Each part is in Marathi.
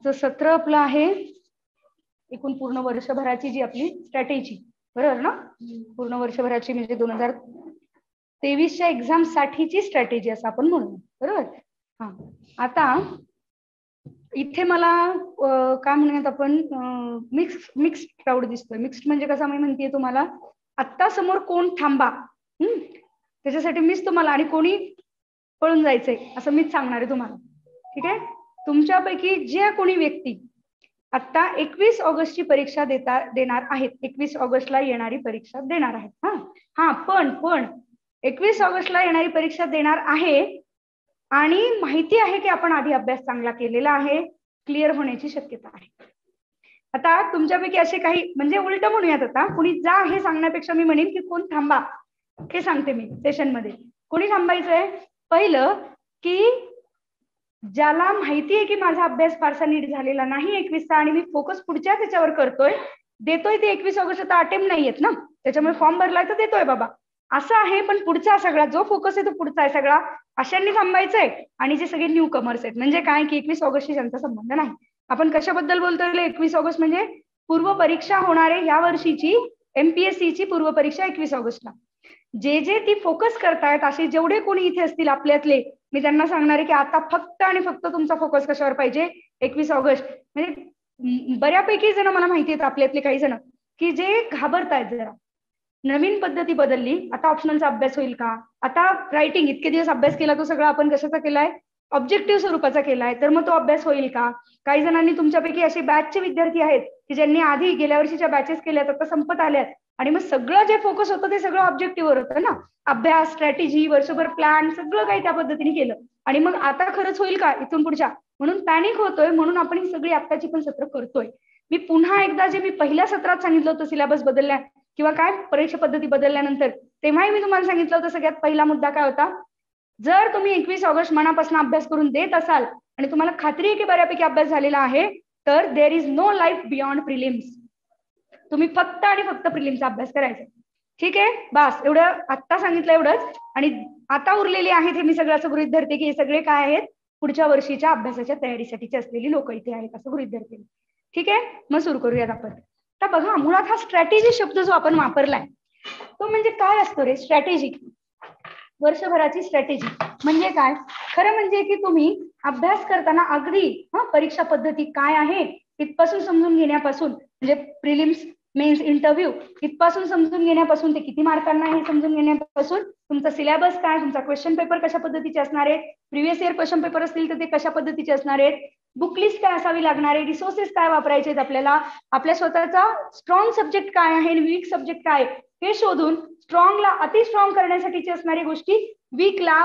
आजचं सत्र आपलं आहे एकूण पूर्ण वर्षभराची जी आपली स्ट्रॅटेजी, बरोबर ना? पूर्ण वर्षभराची म्हणजे 2023च्या एक्झाम साठीची स्ट्रॅटेजी असं आपण म्हणू, बरोबर? हा, आता इथे मला काय म्हणूयात आपण मिक्स्ड क्राऊड दिसतोय. मिक्स्ड म्हणजे कसं मी म्हणतेय तुम्हाला, आत्ता समोर कोण थांबा, त्याच्यासाठी मीच तुम्हाला, आणि कोणी पळून जायचंय असं मीच सांगणार आहे तुम्हाला. ठीक आहे? तुमच्यापैकी जे कोणी व्यक्ती आता 21 ऑगस्टची परीक्षा देणार आहेत, 21 ऑगस्टला येणारी परीक्षा देणार आहेत, हा पण 21 ऑगस्टला येणारी परीक्षा देणार आहे आणि माहिती आहे की आपण आधी अभ्यास चांगला केलेला आहे, क्लिअर होण्याची शक्यता आहे. आता तुमच्यापैकी असे काही, म्हणजे उलट म्हणूयात, आता कोणी जा हे सांगण्यापेक्षा मी म्हणेन की कोण थांबा हे सांगते मी सेशन मध्ये. कोणी थांबायचंय? पहिलं की ज्याला माहिती आहे की माझा अभ्यास फारसा नीट झालेला नाही 21चा आणि मी फोकस पुढच्या त्याच्यावर करतोय, देतोय ते 21 ऑगस्ट अटेम्प्ट नाहीयेत ना, त्याच्यामुळे फॉर्म भरलाय तर देतोय बाबा असं आहे, पण पुढचा सगळा जो फोकस आहे तो पुढचा आहे सगळा, अशांनी थांबायचंय. आणि जे सगळे न्यू कमर्स आहेत, म्हणजे काय की 21 ऑगस्टशी त्यांचा संबंध नाही. आपण कशाबद्दल बोलतोय? 21 ऑगस्ट म्हणजे पूर्व परीक्षा होणारे या वर्षीची MPSC ची पूर्व परीक्षा 21 ऑगस्टला. जे ती फोकस करतायत असे जेवढे कोणी इथे असतील आपल्यातले, मी त्यांना सांगणार आहे की आता फक्त आणि फक्त तुमचा फोकस कशावर पाहिजे? 21 ऑगस्ट. म्हणजे बऱ्यापैकी जण मला माहिती आहेत आपल्यातले काही जण की जे घाबरतायत जरा, नवीन पद्धती बदलली, आता ऑप्शनलचा अभ्यास होईल का, आता रायटिंग इतके दिवस अभ्यास केला तो सगळा आपण कशाचा केलाय? ऑब्जेक्टिव्ह स्वरूपाचा केलाय, तर मग तो अभ्यास होईल का? काही जणांनी तुमच्यापैकी असे बॅचचे विद्यार्थी आहेत की ज्यांनी आधी गेल्या वर्षीच्या बॅचेस केल्यात, आता संपत आल्यात, आणि मग सगळं जे फोकस होतं ते सगळं ऑब्जेक्टिव्हवर होतं ना, अभ्यास, स्ट्रॅटेजी, वर्षभर प्लॅन सगळं काही त्या पद्धतीने केलं, आणि मग आता खरंच होईल का इथून पुढच्या, म्हणून पॅनिक होतोय. म्हणून आपण ही सगळी आत्ताची पण सत्र करतोय. मी पुन्हा एकदा जे मी पहिल्या सत्रात सांगितलं होतं सिलेबस बदलल्या किंवा काय परीक्षा पद्धती बदलल्यानंतर, तेव्हाही मी तुम्हाला सांगितलं होतं सगळ्यात पहिला मुद्दा काय होता? जर तुम्ही 21 ऑगस्ट मनापासून अभ्यास करून देत असाल आणि तुम्हाला खात्री आहे की बऱ्यापैकी अभ्यास झालेला आहे, तर there is no life beyond prelims. तुम्ही फक्त आणि फक्त प्रिलिम्सचा अभ्यास करायचा. ठीक आहे? बस एवढं आत्ता सांगितलं एवढंच. आणि आता उरलेले आहेत हे मी सगळं असं गृहीत धरते की हे सगळे काय आहेत? पुढच्या वर्षीच्या अभ्यासाच्या तयारीसाठीची असलेली लोक इथे आहेत असं गृहीत धरते. ठीक आहे? मग सुरू करूयात आपण. तर बघा, मुळात हा स्ट्रॅटेजी शब्द जो आपण वापरलाय तो म्हणजे काय असतो रे? स्ट्रॅटेजी, वर्षभराची स्ट्रॅटेजी म्हणजे काय? खरं म्हणजे की तुम्ही अभ्यास करताना अगदी परीक्षा पद्धती काय आहे तिथपासून समजून घेण्यापासून, म्हणजे प्रिलिम्स, मेन्स, इंटरव्ह्यू इथपासून समजून घेण्यापासून ते किती मार्कांना हे समजून घेण्यापासून, तुमचा सिलेबस काय, तुमचा क्वेश्चन पेपर कशा पद्धतीचे असणार आहेत, प्रिव्हियस इयर क्वेश्चन पेपर असतील तर ते कशा पद्धतीचे असणार आहेत, बुक लिस्ट काय असावी लागणार आहे, रिसोर्सेस काय वापरायचे आहेत आपल्याला, आपल्या स्वतःचा स्ट्रॉंग सब्जेक्ट काय आहे, वीक सब्जेक्ट काय हे शोधून स्ट्रॉंगला अति स्ट्रॉंग करण्यासाठीची असणारी गोष्टी वीकला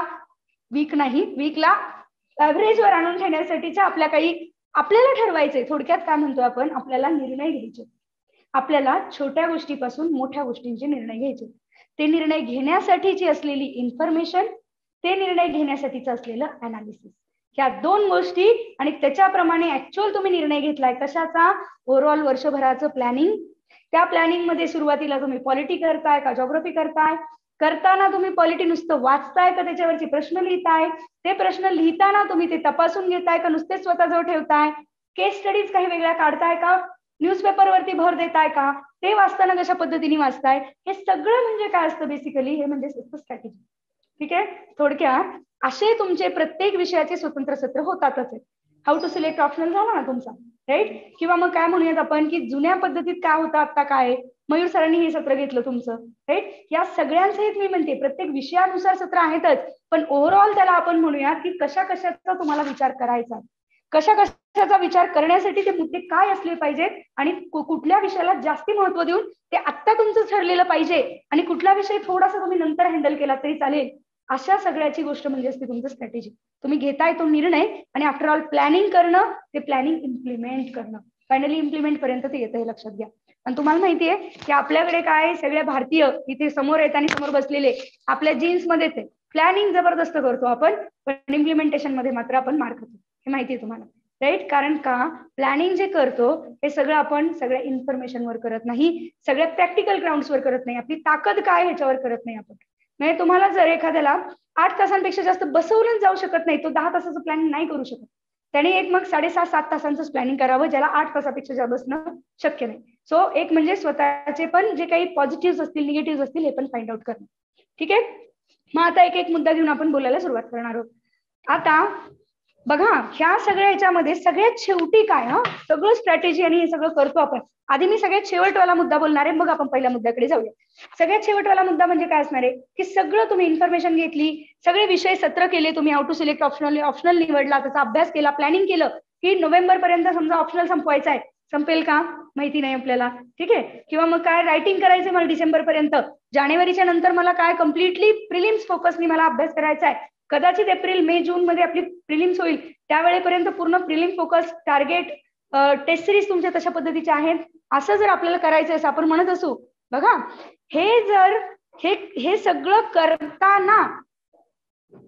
ऍव्हरेजवर आणून ठेवण्यासाठीच्या आपल्या काही आपल्याला ठरवायचंय. थोडक्यात काय म्हणतो आपण? आपल्याला निर्णय घ्यायचे. आपल्याला छोट्या गोष्टीपासून मोठ्या गोष्टींचे निर्णय घ्यायचे. ते निर्णय घेण्यासाठीची असलेली इन्फॉर्मेशन, ते निर्णय घेण्यासाठीचं असलेलं अनालिसिस, ह्या दोन गोष्टी, आणि त्याच्याप्रमाणे ऍक्च्युअल तुम्ही निर्णय घेतलाय कशाचा? ओव्हरऑल वर्षभराचं प्लॅनिंग. त्या प्लॅनिंग मध्ये सुरुवातीला तुम्ही पॉलिटी करताय का ज्योग्राफी करताय? करताना तुम्ही पॉलिटी नुसतं वाचताय का त्याच्यावरची प्रश्न लिहिताय? ते प्रश्न लिहिताना तुम्ही ते तपासून घेताय का नुसतेच स्वतःजवळ ठेवताय? केस स्टडीज काही वेगळ्या काढताय का? न्यूजपेपरवरती भर देताय का? ते वाचताना कशा पद्धतीने वाचताय? हे सगळं म्हणजे काय असतं बेसिकली? हे म्हणजे स्ट्रॅटेजी. ठीक आहे? थोडक्यात असे तुमचे प्रत्येक विषयाचे स्वतंत्र सत्र होतातच. हाऊ टू सिलेक्ट ऑप्शनल झाला ना तुमचा, राईट? किंवा मग काय म्हणूयात आपण की जुन्या पद्धतीत काय होतं आता काय? मयूर सरांनी हे सत्र घेतलं तुमचं, राईट? या सगळ्यांसहित मी म्हणते प्रत्येक विषयानुसार सत्र आहेतच, पण ओव्हरऑल त्याला आपण म्हणूया की कशा कशाचा तुम्हाला विचार करायचा, कशा कशाचा विचार करण्यासाठी ते मुद्दे काय असले पाहिजेत, आणि कुठल्या विषयाला जास्ती महत्व देऊन ते आत्ता तुमचं ठरलेलं पाहिजे, आणि कुठला विषय थोडासा तुम्ही नंतर हँडल केला तरी चालेल, अशा सगळ्याची गोष्ट म्हणजे असते तुमचं स्ट्रॅटेजी. तुम्ही घेताय तो निर्णय आणि आफ्टर ऑल प्लॅनिंग करणं, ते प्लॅनिंग इम्प्लिमेंट करणं, फायनली इम्प्लिमेंट पर्यंत ते येतं, हे लक्षात घ्या. आणि तुम्हाला माहितीये की आपल्याकडे काय सगळे भारतीय इथे समोर आहेत आणि समोर बसलेले आपल्या जीन्स मध्येच आहे. प्लॅनिंग जबरदस्त करतो आपण, पण इम्प्लिमेंटेशन मध्ये मात्र आपण मार खातो, हे माहितीये तुम्हाला, राईट? कारण का प्लॅनिंग जे करतो हे सगळं आपण सगळ्या इन्फॉर्मेशनवर करत नाही, सगळ्या प्रॅक्टिकल ग्राउंड्सवर करत नाही, आपली ताकद काय ह्याच्यावर करत नाही आपण. म्हणजे तुम्हाला जर एखाद्याला 8 तासांपेक्षा जास्त बसवूनच जाऊ शकत नाही, तो 10 तासाचं प्लॅनिंग नाही करू शकत. त्याने एक मग 6.5-7 तासांचं प्लॅनिंग करावं, ज्याला 8 तासापेक्षा जास्त बसणं शक्य नाही. सो एक म्हणजे स्वतःचे पण जे काही पॉझिटिव्ह असतील, निगेटिव्ह असतील, हे पण फाइंड आउट करणं. ठीक आहे. मग आता एक एक मुद्दा घेऊन आपण बोलायला सुरुवात करणार आहोत. आता बघा, ह्या सगळ्या ह्याच्यामध्ये सगळ्यात शेवटी काय, सगळं स्ट्रॅटेजी आणि हे सगळं करतो आपण. आधी मी सगळ्यात शेवटवाला मुद्दा बोलणार आहे, मग आपण पहिल्या मुद्द्याकडे जाऊया. सगळ्यात शेवटवाला मुद्दा म्हणजे काय असणार आहे, की सगळं तुम्ही इन्फॉर्मेशन घेतली, सगळे विषय सत्र केले, तुम्ही हाऊ टू सिलेक्ट ऑप्शनल निवडला, त्याचा अभ्यास केला, प्लॅनिंग केलं, की नोव्हेंबर पर्यंत समजा ऑप्शनल संपवायचा आहे. संपेल का माहिती नाही आपल्याला. ठीक आहे. किंवा मग काय रायटिंग करायचं मला डिसेंबर पर्यंत, जानेवारीच्या नंतर मला काय कम्प्लिटली प्रिलिम्स फोकसनी मला अभ्यास करायचा आहे. कदाचित एप्रिल मे जून मध्ये आपली प्रिलिम्स होईल, त्यावेळेपर्यंत पूर्ण prelim focus target test series तुमच्या तशा पद्धतीचे आहेत. असं जर आपल्याला करायचं असं आपण म्हणत असू, बघा हे जर हे सगळं करताना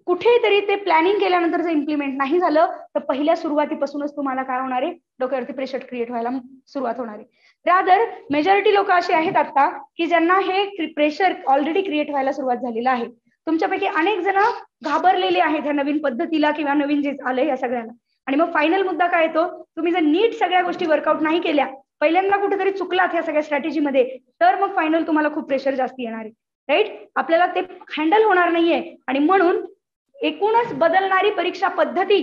कुठेतरी ते प्लॅनिंग केल्यानंतर जर इम्प्लिमेंट नाही झालं, तर पहिल्या सुरुवातीपासूनच तुम्हाला काय होणार आहे, डोक्यावरती प्रेशर क्रिएट व्हायला सुरुवात होणार आहे. रादर मेजॉरिटी लोक असे आहेत आता की ज्यांना हे प्रेशर ऑलरेडी क्रिएट व्हायला सुरुवात झालेलं आहे. तुमच्यापैकी अनेक जण घाबरलेले आहेत ह्या नवीन पद्धतीला किंवा नवीन जे आलंय या सगळ्यांना. आणि मग फायनल मुद्दा काय येतो, तुम्ही जर नीट सगळ्या गोष्टी वर्कआउट नाही केल्या, पहिल्यांदा कुठेतरी चुकलात ह्या सगळ्या स्ट्रॅटेजीमध्ये, तर मग फायनल तुम्हाला खूप प्रेशर जास्त येणार आहे. राईट. आपल्याला ते हँडल होणार नाहीये. आणि म्हणून एकूणच बदलणारी परीक्षा पद्धती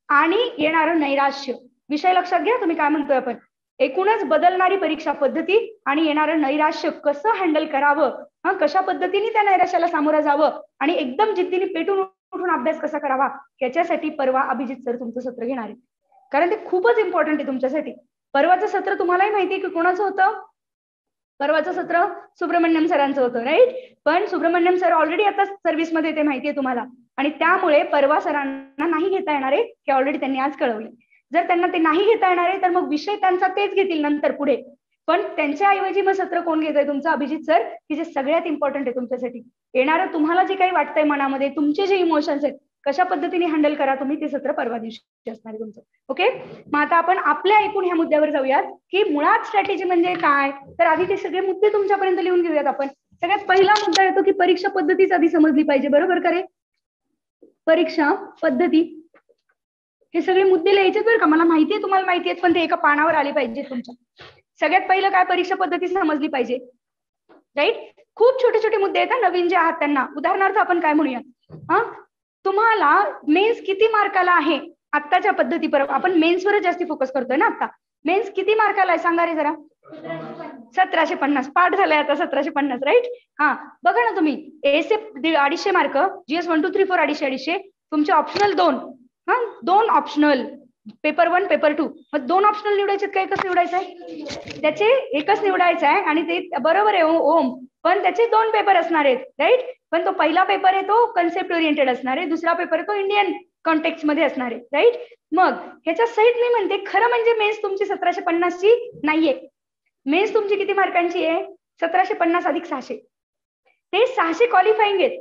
आणि येणारं नैराश्य, विषय लक्षात घ्या तुम्ही काय म्हणतोय आपण. एकूणच बदलणारी परीक्षा पद्धती आणि येणारं नैराश्य कसं हँडल करावं, कशा पद्धतीने त्या नैराश्याला सामोरं जावं आणि एकदम जिद्दीने पेटून उठून अभ्यास कसा करावा, याच्यासाठी परवा अभिजित सर तुमचं सत्र घेणार आहे. कारण ते खूपच इम्पॉर्टंट आहे तुमच्यासाठी. परवाचं सत्र तुम्हालाही माहिती आहे की कोणाचं होतं. परवाचं सत्र सुब्रमण्यम सरांचं होतं. राईट. पण सुब्रमण्यम सर ऑलरेडी आता सर्व्हिसमध्ये, ते माहिती आहे तुम्हाला. आणि त्यामुळे परवा सरांना नाही घेता येणार आहे, हे ऑलरेडी त्यांनी आज कळवले. जर त्यांना ते नाही घेता येणार आहे तर मग विषय त्यांचा तेच घेतील नंतर पुढे. पण त्यांच्या ऐवजी मग सत्र कोण घेत आहे, तुमचं अभिजित सर, की जे सगळ्यात इम्पॉर्टंट आहे तुमच्यासाठी. येणारं तुम्हाला जे काही वाटतंय मनामध्ये, तुमचे जे इमोशन्स आहेत, कशा पद्धतीने हँडल करा तुम्ही, ते सत्र परवा दिवशी असणार आहे तुमचं. ओके. मग आता आपण आपल्या ऐकून ह्या मुद्द्यावर जाऊयात की मुळात स्ट्रॅटेजी म्हणजे काय. तर आधी ते सगळे मुद्दे तुमच्यापर्यंत लिहून घेऊयात आपण. सगळ्यात पहिला मुद्दा येतो की परीक्षा पद्धतीच आधी समजली पाहिजे. बरोबर का रे. परीक्षा पद्धती, हे सगळे मुद्दे लिहायचे बरं का. मला माहितीये तुम्हाला माहिती आहेत, पण ते एका पानावर आले पाहिजे तुमच्या. सगळ्यात पहिलं काय, परीक्षा पद्धती समजली पाहिजे. राईट. खूप छोटे छोटे मुद्दे आहेत नवीन जे आहात त्यांना. उदाहरणार्थ आपण काय म्हणूया, तुम्हाला मेन्स किती मार्काला आहे आत्ताच्या पद्धतीवर. आपण मेन्सवरच जास्ती फोकस करतोय ना आता. मेन्स किती मार्काला आहे सांगा रे जरा. 1750. पाठ झालाय आता 1750. राईट. बघा ना तुम्ही, एसे 250 मार्क, GS 1 2 3 4 250, तुमचे ऑप्शनल 2 ऑप्शनल, पेपर 1 पेपर 2. मग 2 ऑप्शनल निवडायचे का एकच निवडायचं आहे, त्याचे एकच निवडायचं आहे. आणि ते बरोबर आहे ओम, पण त्याचे 2 पेपर असणार आहेत. राईट. पण तो पहिला पेपर आहे तो कन्सेप्ट ओरिएंटेड असणार आहे, दुसरा पेपर आहे तो इंडियन कॉन्टेक्स्ट मध्ये असणार आहे. राईट. मग ह्याच्या सहित मी म्हणते, खरं म्हणजे मेन्स तुमची 1750 ची नाहीये. मेन्स तुमची किती मार्कांची आहे, 1750 अधिक 600. ते 600 क्वालिफाईंग आहेत.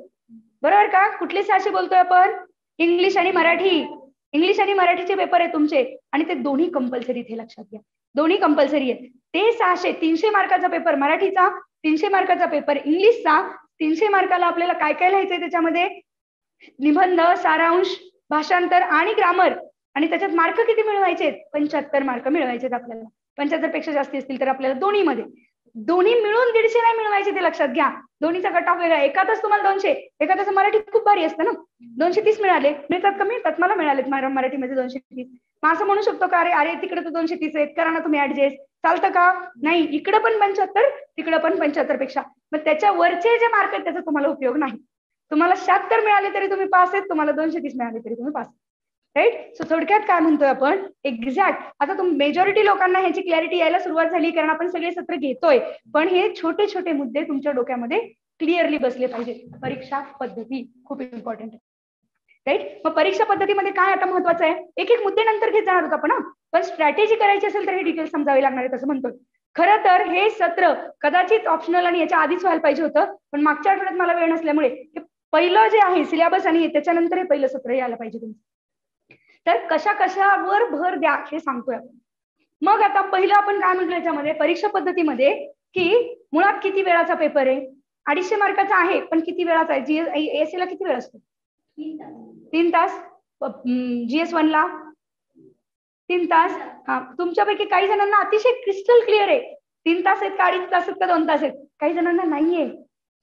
बरोबर का. कुठले 600 बोलतोय आपण, इंग्लिश आणि मराठी. इंग्लिश आणि मराठीचे पेपर आहे तुमचे, आणि ते दोन्ही कंपल्सरी, हे लक्षात घ्या, दोन्ही कंपल्सरी आहे. ते 600, 300 मार्काचा पेपर मराठीचा, 300 मार्काचा पेपर इंग्लिशचा. 300 मार्काला आपल्याला काय काय लिहायचंय त्याच्यामध्ये, निबंध, सारांश, भाषांतर आणि ग्रामर. आणि त्याच्यात मार्क किती मिळवायचे, 75 मार्क मिळवायचे आपल्याला. 75 पेक्षा जास्ती असतील तर आपल्याला दोन्ही मिळून 150 नाही मिळवायचे, ते लक्षात घ्या. दोन्हीचा कट ऑफ वेगळा. एकातच तुम्हाला 200, एकातच मराठीत खूप भारी असतं ना. 230 मिळाले, मिळतात का, मिळतात. मला मिळालेत मराठीमध्ये 230. मग असं म्हणू शकतो का, अरे तिकडे तर 230 आहेत, करा ना तुम्ही ऍडजस्ट, चालतं का. नाही, इकडे पण 75, तिकडे पण 75 पेक्षा. मग त्याच्या वरचे जे मार्क आहेत त्याचा तुम्हाला उपयोग नाही. तुम्हाला 76 मिळाले तरी तुम्ही पास आहेत, तुम्हाला 230 मिळाले तरी तुम्ही पास. राईट. सो थोडक्यात काय म्हणतोय आपण, एक्झॅक्ट आता मेजॉरिटी लोकांना ह्याची क्लॅरिटी यायला सुरुवात झाली, कारण आपण सगळे सत्र घेतोय. पण हे छोटे छोटे मुद्दे तुमच्या डोक्यामध्ये क्लिअरली बसले पाहिजे. परीक्षा पद्धती खूप इम्पॉर्टंट आहे. राईट. मग परीक्षा पद्धतीमध्ये काय आता महत्वाचं आहे, एक एक मुद्दे नंतर घेत जाणार होतो आपण, पण स्ट्रॅटेजी करायची असेल तर हे डिटेल्स समजावे लागणार आहे, तसं म्हणतोय. खरं तर हे सत्र कदाचित ऑप्शनल आणि याच्या आधीच व्हायला पाहिजे होतं, पण मागच्या आठवड्यात मला वेळ नसल्यामुळे पहिलं जे आहे सिलेबस आणि त्याच्यानंतर हे पहिलं सत्र यायला पाहिजे तुमचं. तर कशावर भर द्या हे सांगतोय आपण. मग आता पहिलं आपण काय म्हटलं याच्यामध्ये, परीक्षा पद्धतीमध्ये, की मुळात किती वेळाचा पेपर आहे. 250 मार्काचा आहे, पण किती वेळाचा आहे. एसए ला किती वेळ असतो, 3 तास. GS 1 ला 3 तास. हा, तुमच्यापैकी काही जणांना अतिशय क्रिस्टल क्लिअर आहे 3 तास आहेत का 2.5 तास आहेत का 2 तास आहेत. काही जणांना नाहीये.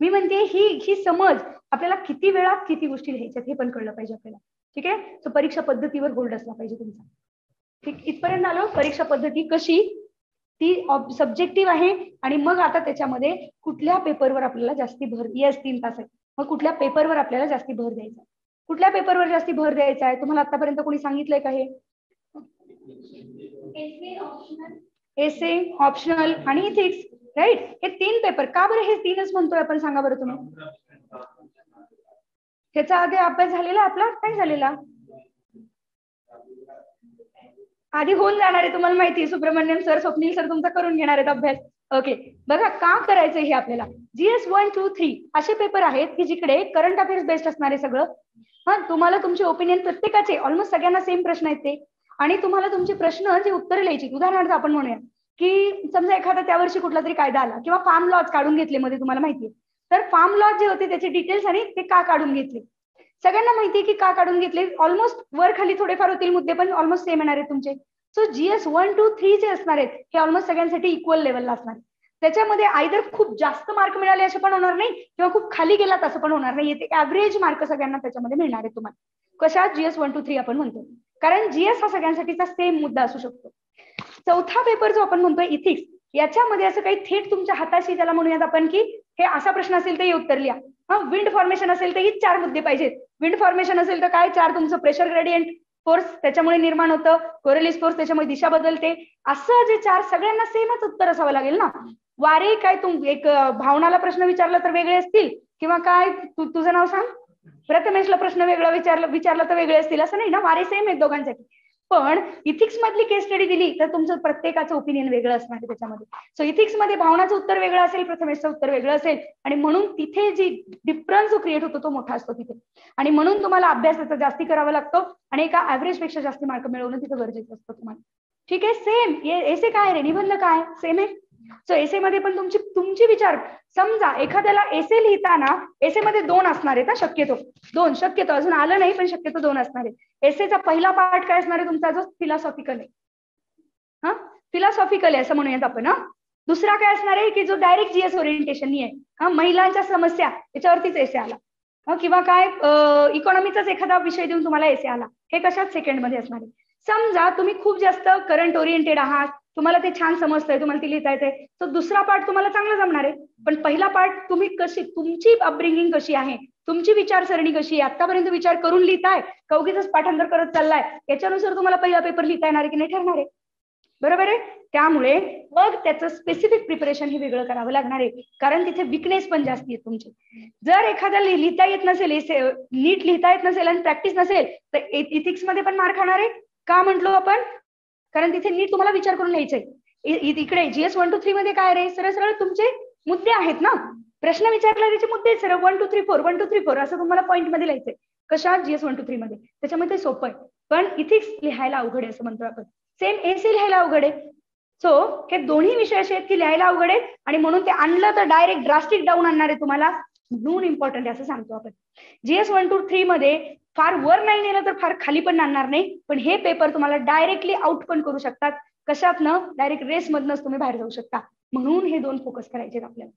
मी म्हणते ही समज आपल्याला किती वेळात किती गोष्टी लिहायच्यात हे पण कळलं पाहिजे आपल्याला. ठीक आहे. सो परीक्षा पद्धतीवर होल्ड असला पाहिजे तुमचा. ठीक, इथपर्यंत आलो. परीक्षा पद्धती कशी ती सब्जेक्टिव्ह आहे आणि मग आता त्याच्यामध्ये कुठल्या पेपरवर आपल्याला जास्ती भर, येस 3 तास आहे, मग कुठल्या पेपरवर आपल्याला जास्ती भर द्यायचा, कुठल्या पेपरवर जास्ती भर द्यायचा आहे तुम्हाला आतापर्यंत कोणी सांगितलंय का? हे एसे, ऑप्शनल आणि इथिक्स, राईट. हे 3 पेपर. का बरं हे 3च म्हणतोय आपण, सांगा बरं तुम्ही. ह्याचा आधी अभ्यास झालेला आपला नाही झालेला, आधी होऊन जाणार आहे. तुम्हाला माहिती आहे सुब्रमण्यम सर, स्वप्नील सर तुमचा करून घेणार आहेत अभ्यास. ओके, बघा का करायचं हे आपल्याला. GS 1, 2, 3 असे पेपर आहेत की जिकडे करंट अफेअर्स बेस्ड असणार आहे सगळं. हा, तुम्हाला तुमचे ओपिनियन प्रत्येकाचे ऑलमोस्ट सगळ्यांना सेम प्रश्न आहेत ते, आणि तुम्हाला तुमचे प्रश्न जे उत्तर लिहायची. उदाहरणार्थ आपण म्हणूया की समजा एखादा त्या वर्षी कुठला तरी कायदा आला किंवा फार्म लॉज काढून घेतले मध्ये, तुम्हाला माहितीये. तर फार्म लॉज जे होते त्याचे डिटेल्स आणि ते का काढून घेतले सगळ्यांना माहितीये की का काढून घेतले. ऑलमोस्ट वर खाली थोडेफार होतील मुद्दे पण ऑलमोस्ट सेम येणार आहेत तुमचे. सो GS 1, 2, 3 जे असणार आहेत हे ऑलमोस्ट सगळ्यांसाठी इक्वल लेवलला असणार आहे. त्याच्यामध्ये आयदर खूप जास्त मार्क मिळाले असं पण होणार नाही किंवा खूप खाली गेलात असं पण होणार नाही. ते ऍव्हरेज मार्क सगळ्यांना त्याच्यामध्ये मिळणार आहे तुम्हाला. कशात? GS 1, 2, 3 आपण म्हणतो, कारण GS हा सगळ्यांसाठीचा सेम मुद्दा असू शकतो. चौथा पेपर जो आपण म्हणतोय इथिक्स, याच्यामध्ये असं काही थेट तुमच्या हाताशी त्याला म्हणूयात आपण की हे असा प्रश्न असेल तर हे उत्तर लिहा. हा, विंड फॉर्मेशन असेल तर ही 4 मुद्दे पाहिजेत. विंड फॉर्मेशन असेल तर काय 4 तुमचं प्रेशर ग्रेडियंट फोर्स त्याच्यामुळे निर्माण होतं, कोरेलिस फोर्स त्याच्यामुळे दिशा बदलते, असं जे 4 सगळ्यांना सेमच उत्तर असावं लागेल ना. वारे काय तुम एक भावनाला प्रश्न विचारला तर वेगळे असतील किंवा काय तुझं नाव सांग, प्रथमेशला प्रश्न वेगळा विचारला तर वेगळे असतील असं नाही ना. वारे सेम आहेत दोघांसाठी. पण इथिक्स मधली केस स्टडी दिली तर तुमचं प्रत्येकाचं ओपिनियन वेगळं असणार आहे त्याच्यामध्ये. सो इथिक्स मध्ये भावनाचं उत्तर वेगळं असेल, प्रथमेशचं उत्तर वेगळं असेल, आणि म्हणून तिथे जी डिफरन्स जो क्रिएट होतो तो मोठा असतो तिथे, आणि म्हणून तुम्हाला अभ्यास त्याचा जास्ती करावा लागतो आणि एका ऍव्हरेज पेक्षा जास्ती मार्क मिळवणं तिथं गरजेचं असतं तुम्हाला. ठीक आहे. सेम एसे काय रे, निबंध काय सेम आहे. सो एसे मध्ये पण तुमची विचार, समजा एखाद्याला एसे लिहिताना एसे मध्ये 2 असणार आहेत, शक्यतो 2, शक्यतो अजून आलं नाही पण शक्यतो 2 असणार आहे. एसेचा पहिला पार्ट काय असणार आहे तुमचा, जो फिलॉसॉफिकल आहे. हा, फिलॉसॉफिकल आहे असं म्हणूयात आपण. हा, दुसरा काय असणार आहे की जो डायरेक्ट GS ओरिएंटेशन आहे. हा, महिलांच्या समस्या याच्यावरतीच एसे आला, किंवा काय इकॉनॉमीचाच एखादा विषय देऊन तुम्हाला एसे आला, हे कशात सेकंड मध्ये असणार आहे. समजा तुम्ही खूप जास्त करंट ओरिएंटेड आहात, तुम्हाला ते छान समजतंय, तुम्हाला ती लिहिता येते, तर दुसरा पार्ट तुम्हाला चांगला जमणार आहे. पण पहिला पार्ट तुम्ही कशी, तुमची अपब्रिंगिंग कशी आहे, तुमची विचारसरणी कशी आहे, आतापर्यंत विचार करून लिहिताय का उगीच पाठांतर करत चाललाय, याच्यानुसार तुम्हाला पहिला पेपर लिहिता येणार आहे की नाही ठरणार आहे. बरोबर आहे. त्यामुळे मग त्याचं स्पेसिफिक प्रिपरेशन हे वेगळं करावं लागणार आहे, कारण तिथे विकनेस पण जास्त आहेत तुमचे. जर एखाद्याला लिहिता येत नसेल, नीट लिहिता येत नसेल आणि प्रॅक्टिस नसेल, तर इथिक्स मध्ये पण मार्क खाणार आहे. का म्हंटलो आपण, कारण तिथे नीट तुम्हाला विचार करून लिहायचंय. इकडे GS 1, 2, 3 मध्ये काय रे, सरळ सरळ तुमचे मुद्दे आहेत ना, प्रश्न विचारला त्याचे मुद्दे सरळ 1, 2, 3, 4 1, 2, 3, 4 असं तुम्हाला पॉईंट मध्ये लिहायचंय. कशा? GS 1, 2, 3 मध्ये. त्याच्यामध्ये सोपं आहे, पण इथिक्स लिहायला अवघड आहे असं म्हणतो आपण. सेम एसे लिहायला अवघड आहे. सो हे दोन्ही विषय असे आहेत की लिहायला अवघड आहे, आणि म्हणून ते आणलं तर डायरेक्ट ड्रास्टिक डाऊन आणणार आहे तुम्हाला, म्हणून इम्पॉर्टंट आहे असं सांगतो आपण. GS 1, 2, 3 मध्ये फार वर नाही नेलं तर फार खाली पण आणणार नाही, पण हे पेपर तुम्हाला डायरेक्टली आउट पण करू शकतात. कशातनं? डायरेक्ट रेस मधनच तुम्ही बाहेर जाऊ शकता. म्हणून हे 2 फोकस करायचे आपल्याला.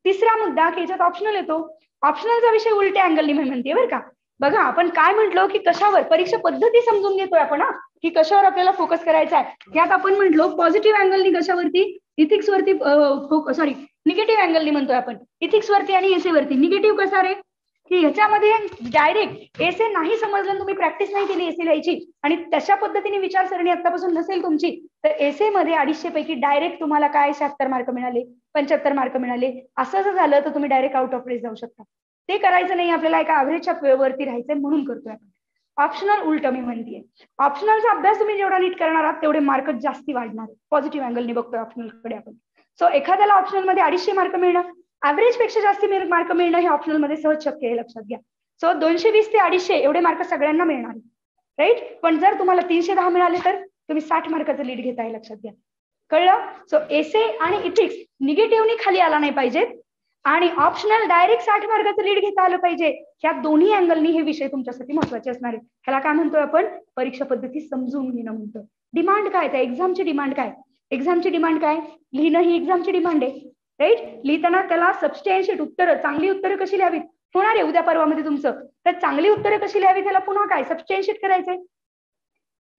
तिसरा मुद्दा की याच्यात ऑप्शनल येतो. ऑप्शनलचा विषय उलट्या अँगलनी मी म्हणते बरं का. बघा आपण काय म्हंटलो की कशावर, परीक्षा पद्धती समजून घेतोय आपण, की कशावर आपल्याला फोकस करायचा आहे. यात आपण म्हंटलो पॉझिटिव्ह अँगलनी कशावरती, इथिक्स वरती, सॉरी निगेटिव्ह अँगलनी म्हणतोय आपण, इथिक्स वरती आणि एसे वरती. निगेटिव्ह कसा रे, की ह्याच्यामध्ये डायरेक्ट एसे नाही समजलं, तुम्ही प्रॅक्टिस नाही केली एसे लिहायची आणि तशा पद्धतीने विचारसरणी आतापासून नसेल तुमची, तर एसे मध्ये 250 पैकी डायरेक्ट तुम्हाला काय 76 मार्क मिळाले, 75 मार्क मिळाले, असं जर झालं तर तुम्ही डायरेक्ट आउट ऑफ रेस जाऊ शकता. ते करायचं नाही आपल्याला, एका ऍव्हरेजच्या वरती राहायचंय, म्हणून करतोय आपण. ऑप्शनल उलट मी म्हणतेय, ऑप्शनलचा अभ्यास तुम्ही जेवढा नीट करणार आहात तेवढे मार्क जास्ती वाढणार. पॉझिटिव्ह अँगलनी बघतोय ऑप्शनलकडे आपण. सो एखाद्याला ऑप्शनल मध्ये 250 मार्क मिळणं, ऍव्हरेज पेक्षा जास्ती मार्क मिळणं हे ऑप्शनल मध्ये सहज शक्य आहे, लक्षात घ्या. सो 220 ते 250 एवढे मार्क सगळ्यांना मिळणार, राईट. पण जर तुम्हाला 310 मिळाले तर तुम्ही 60 मार्काचं लीड घेताय, लक्षात घ्या. कळलं? सो एसे आणि इथिक्स निगेटिव्हनी खाली आला नाही पाहिजे, आणि ऑप्शनल डायरेक्ट 60 मार्काचं लीड घेता आलं पाहिजे. ह्या दोन्ही अँगलनी हे विषय तुमच्यासाठी महत्वाचे असणार आहेत. ह्याला काय म्हणतोय आपण, परीक्षा पद्धती समजून घेणं म्हणतोय. डिमांड काय, त्या एक्झामची डिमांड काय, एक्झामची डिमांड काय, लिहिणं ही एक्झामची डिमांड आहे, राईट. लिहिताना त्याला सबस्टॅन्शिएट उत्तरं, चांगली उत्तरं कशी लिहावीत, होणार आहे उद्या परवामध्ये तुमचं, तर चांगली उत्तरं कशी लिहावी त्याला पुन्हा काय सबस्टॅन्शिएट करायचंय.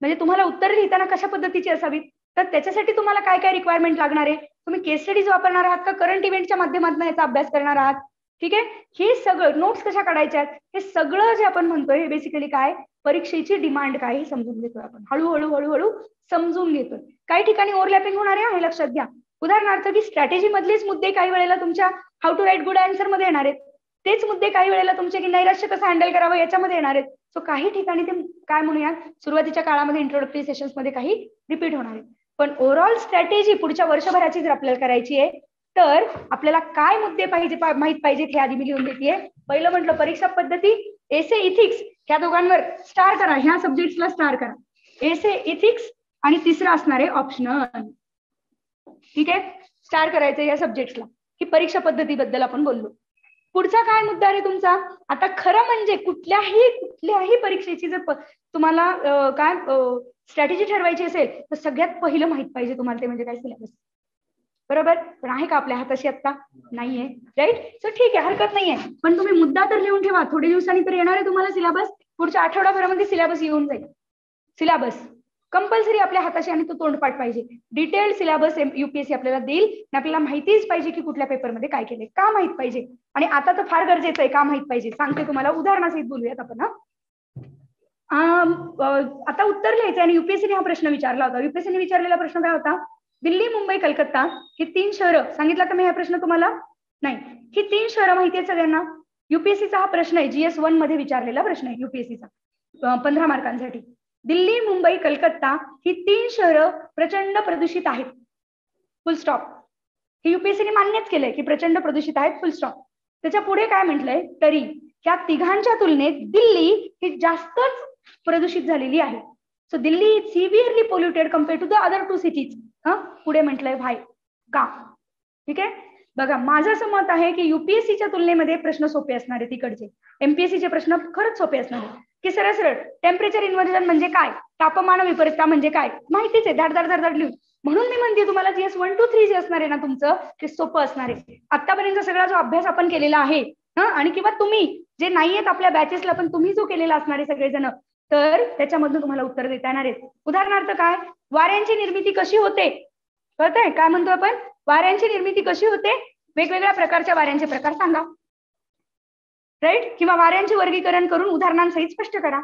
म्हणजे तुम्हाला उत्तर लिहिताना कशा पद्धतीची असावी, तर त्याच्यासाठी तुम्हाला काय काय रिक्वायरमेंट लागणार आहे, तुम्ही केस स्टडीज वापरणार आहात का करंट इव्हेंटच्या माध्यमातून याचा अभ्यास करणार आहात, ठीक आहे. हे सगळं नोट्स कशा काढायच्या आहेत, हे सगळं जे आपण म्हणतोय हे बेसिकली काय, परीक्षेची डिमांड काय हे समजून घेतोय आपण, हळूहळू हळूहळू समजून घेतोय. काही ठिकाणी ओव्हरलॅपिंग होणार आहे हे लक्षात घ्या. उदाहरणार्थ की स्ट्रॅटेजी मधलेच मुद्दे काही वेळेला तुमच्या how to write good answer मध्ये येणार आहेत, तेच मुद्दे काही वेळेला तुमचे की नैराश्य कसं हँडल करावं याच्यामध्ये येणार आहेत. सो काही ठिकाणी ते काय म्हणूया सुरुवातीच्या काळामध्ये इंट्रोडक्टरी सेशन्स मध्ये काही रिपीट होणार आहे. पण ओव्हरऑल स्ट्रॅटेजी पुढच्या वर्षभराची जर आपल्याला करायची आहे तर आपल्याला काय मुद्दे पाहिजे माहित पाहिजेत हे आधी मी लिहून देते. पहिलं म्हटलं परीक्षा पद्धती, एसे इथिक्स ह्या दोघांवर स्टार करा, ह्या सब्जेक्ट्सला स्टार करा, एसे इथिक्स आणि तिसरं असणार आहे ऑप्शनल, ठीक आहे. स्टार करायचं या सब्जेक्ट्सला, ही परीक्षा पद्धतीबद्दल आपण बोललो. पुढचा काय मुद्दा आहे तुमचा, आता खरं म्हणजे कुठल्याही परीक्षेची जर तुम्हाला काय स्ट्रॅटेजी ठरवायची असेल तर सगळ्यात पहिलं माहित पाहिजे तुम्हाला ते म्हणजे काय सिलेबस, बरोबर. पण आहे का आपल्या हाताशी आता, नाहीये, राईट. सो ठीक आहे हरकत नाहीये, पण तुम्ही मुद्दा तर लिहून ठेवा, थोडे दिवसांनी तर येणार आहे तुम्हाला सिलेबस, पुढच्या आठवड्याभरामध्ये सिलेबस येऊन जाईल. सिलेबस कंपल्सरी आपल्या हाताशी आणि तो तोंडपाठ पाहिजे. डिटेल्ड सिलेबस युपीएससी आपल्याला देईल आणि आपल्याला माहितीच पाहिजे की कुठल्या पेपरमध्ये काय केलंय, का माहित पाहिजे. आणि आता तर फार गरजेचं आहे का माहित पाहिजे, सांगते तुम्हाला उदाहरणासहित बोलूयात आपण. आता उत्तर लिहायचं आणि युपीएससीने हा प्रश्न विचारला होता. युपीएससीने विचारलेला प्रश्न काय होता, दिल्ली मुंबई कलकत्ता ही 3 शहरं सांगितलं का मी हा प्रश्न तुम्हाला, नाही, ही 3 शहरं माहिती आहेत सगळ्यांना. युपीएससीचा हा प्रश्न आहे, GS1 मध्ये विचारलेला प्रश्न आहे युपीएससीचा 15 मार्कांसाठी. दिल्ली मुंबई कलकत्ता ही 3 शहरं प्रचंड प्रदूषित आहेत, फुल स्टॉप. हे युपीएससीने मान्यच केलंय की प्रचंड प्रदूषित आहेत, फुल स्टॉप. त्याच्या पुढे काय म्हटलंय, तरी ह्या तिघांच्या तुलनेत दिल्ली ही जास्तच प्रदूषित झालेली आहे. So Delhi is severely polluted compared to the other 2 cities. पुढे म्हटलंय व्हाय, का, ठीक आहे. बघा माझं असं मत आहे की युपीएससीच्या तुलनेमध्ये प्रश्न सोपे असणार आहे तिकडचे, एमपीएससीचे प्रश्न खरंच सोपे असणार आहे. की सरळ सरळ टेम्परेचर इन्व्हर्जन म्हणजे काय, तापमान विपरीतता म्हणजे काय माहितीच आहे, धाड धाड धाड धाड लिहून. म्हणून मी म्हणते तुम्हाला GS 1 to 3 जे असणार आहे ना तुमचं ते सोपं असणार आहे. आतापर्यंत सगळा जो अभ्यास आपण केलेला आहे आणि किंवा तुम्ही जे नाहीयेत आपल्या बॅचेसला पण तुम्ही जो केलेला असणार आहे सगळेजण, तर त्याच्यामधून तुम्हाला उत्तर देता येणार आहेत. उदाहरणार्थ काय, वाऱ्यांची निर्मिती कशी होते, कळतंय काय म्हणतो आपण, वाऱ्यांची निर्मिती कशी होते, वेगवेगळ्या प्रकारच्या वाऱ्यांचे प्रकार सांगा, राईट. किंवा वाऱ्यांचे वर्गीकरण करून उदाहरणांसहित स्पष्ट करा.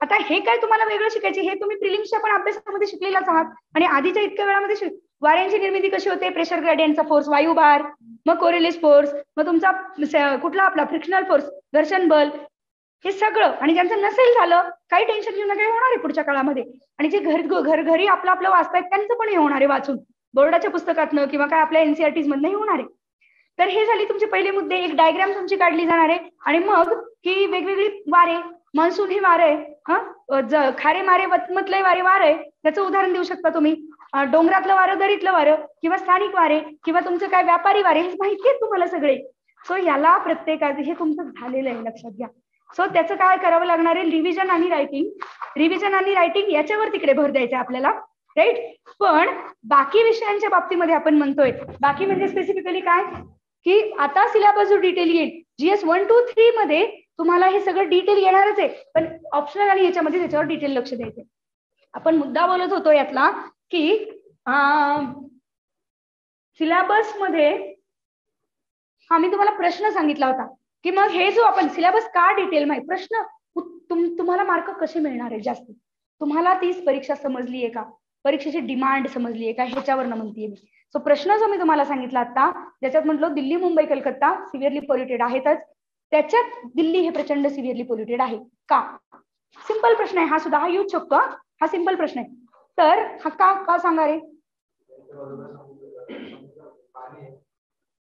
आता हे काय तुम्हाला वेगळं शिकायचे, हे तुम्ही प्रिलिम्सच्या पण अभ्यासामध्ये शिकलेलाच आहात आणि आधीच्या इतक्या वेळामध्ये वाऱ्यांची निर्मिती कशी होते, प्रेशर ग्रेडियंटचा फोर्स वायुभार, मग कोरिलेस फोर्स, मग तुमचा कुठला आपला फ्रिक्शनल फोर्स घर्षण बल, हे सगळं. आणि ज्यांचं नसेल झालं काही टेन्शन घेऊन काही होणार आहे पुढच्या काळामध्ये. आणि जे घरी आपलं आपलं वाचतायत त्यांचं पण हे होणार आहे वाचून, बोर्डाच्या पुस्तकातनं किंवा काय आपल्या एनसीआरटीज मधनं हे होणार आहे. तर हे झाली तुमचे पहिले मुद्दे, एक डायग्राम तुमची काढली जाणार आहे. आणि मग ही वेगवेगळी वारे, मान्सून ही वारे, खारे मारे मतलय वारे वारे, त्याचं उदाहरण देऊ शकता तुम्ही. डोंगरातलं वारं, दरीतलं वारं किंवा स्थानिक वारे किंवा तुमचं काय व्यापारी वारे, हे माहिती आहे तुम्हाला सगळे. सो याला प्रत्येकाचं हे तुमचं झालेलं आहे लक्षात घ्या. सो त्याचं काय करावं लागणार आहे, रिव्हिजन आणि रायटिंग याच्यावर तिकडे भर द्यायचा आपल्याला, राईट. पण बाकी विषयांच्या बाबतीमध्ये आपण म्हणतोय, बाकी म्हणजे स्पेसिफिकली काय की आता सिलेबस जो डिटेल येईल GS 1 to 3 मध्ये तुम्हाला हे सगळं डिटेल येणारच आहे, पण ऑप्शनल आणि याच्यामध्ये त्याच्यावर डिटेल लक्ष द्यायचं. आपण मुद्दा बोलत होतो यातला की सिलेबस मध्ये आम्ही तुम्हाला प्रश्न सांगितला होता की मग हे जो आपण सिलेबस का डिटेल माहिती, प्रश्न तुम्हाला मार्क कसे मिळणार आहे जास्त, तुम्हाला तीच परीक्षा समजली आहे का, परीक्षेची डिमांड समजली आहे का, ह्याच्यावर म्हणतीये मी. सो प्रश्न जो मी तुम्हाला सांगितला आता, ज्याच्यात म्हटलं दिल्ली मुंबई कलकत्ता सिव्हिअरली पोल्युटेड आहेतच, त्याच्यात दिल्ली हे प्रचंड सिव्हिअरली पोल्युटेड आहे का, सिंपल प्रश्न आहे हा सुद्धा, हा येऊच शकतो, हा सिंपल प्रश्न आहे. तर हा का सांगा रे,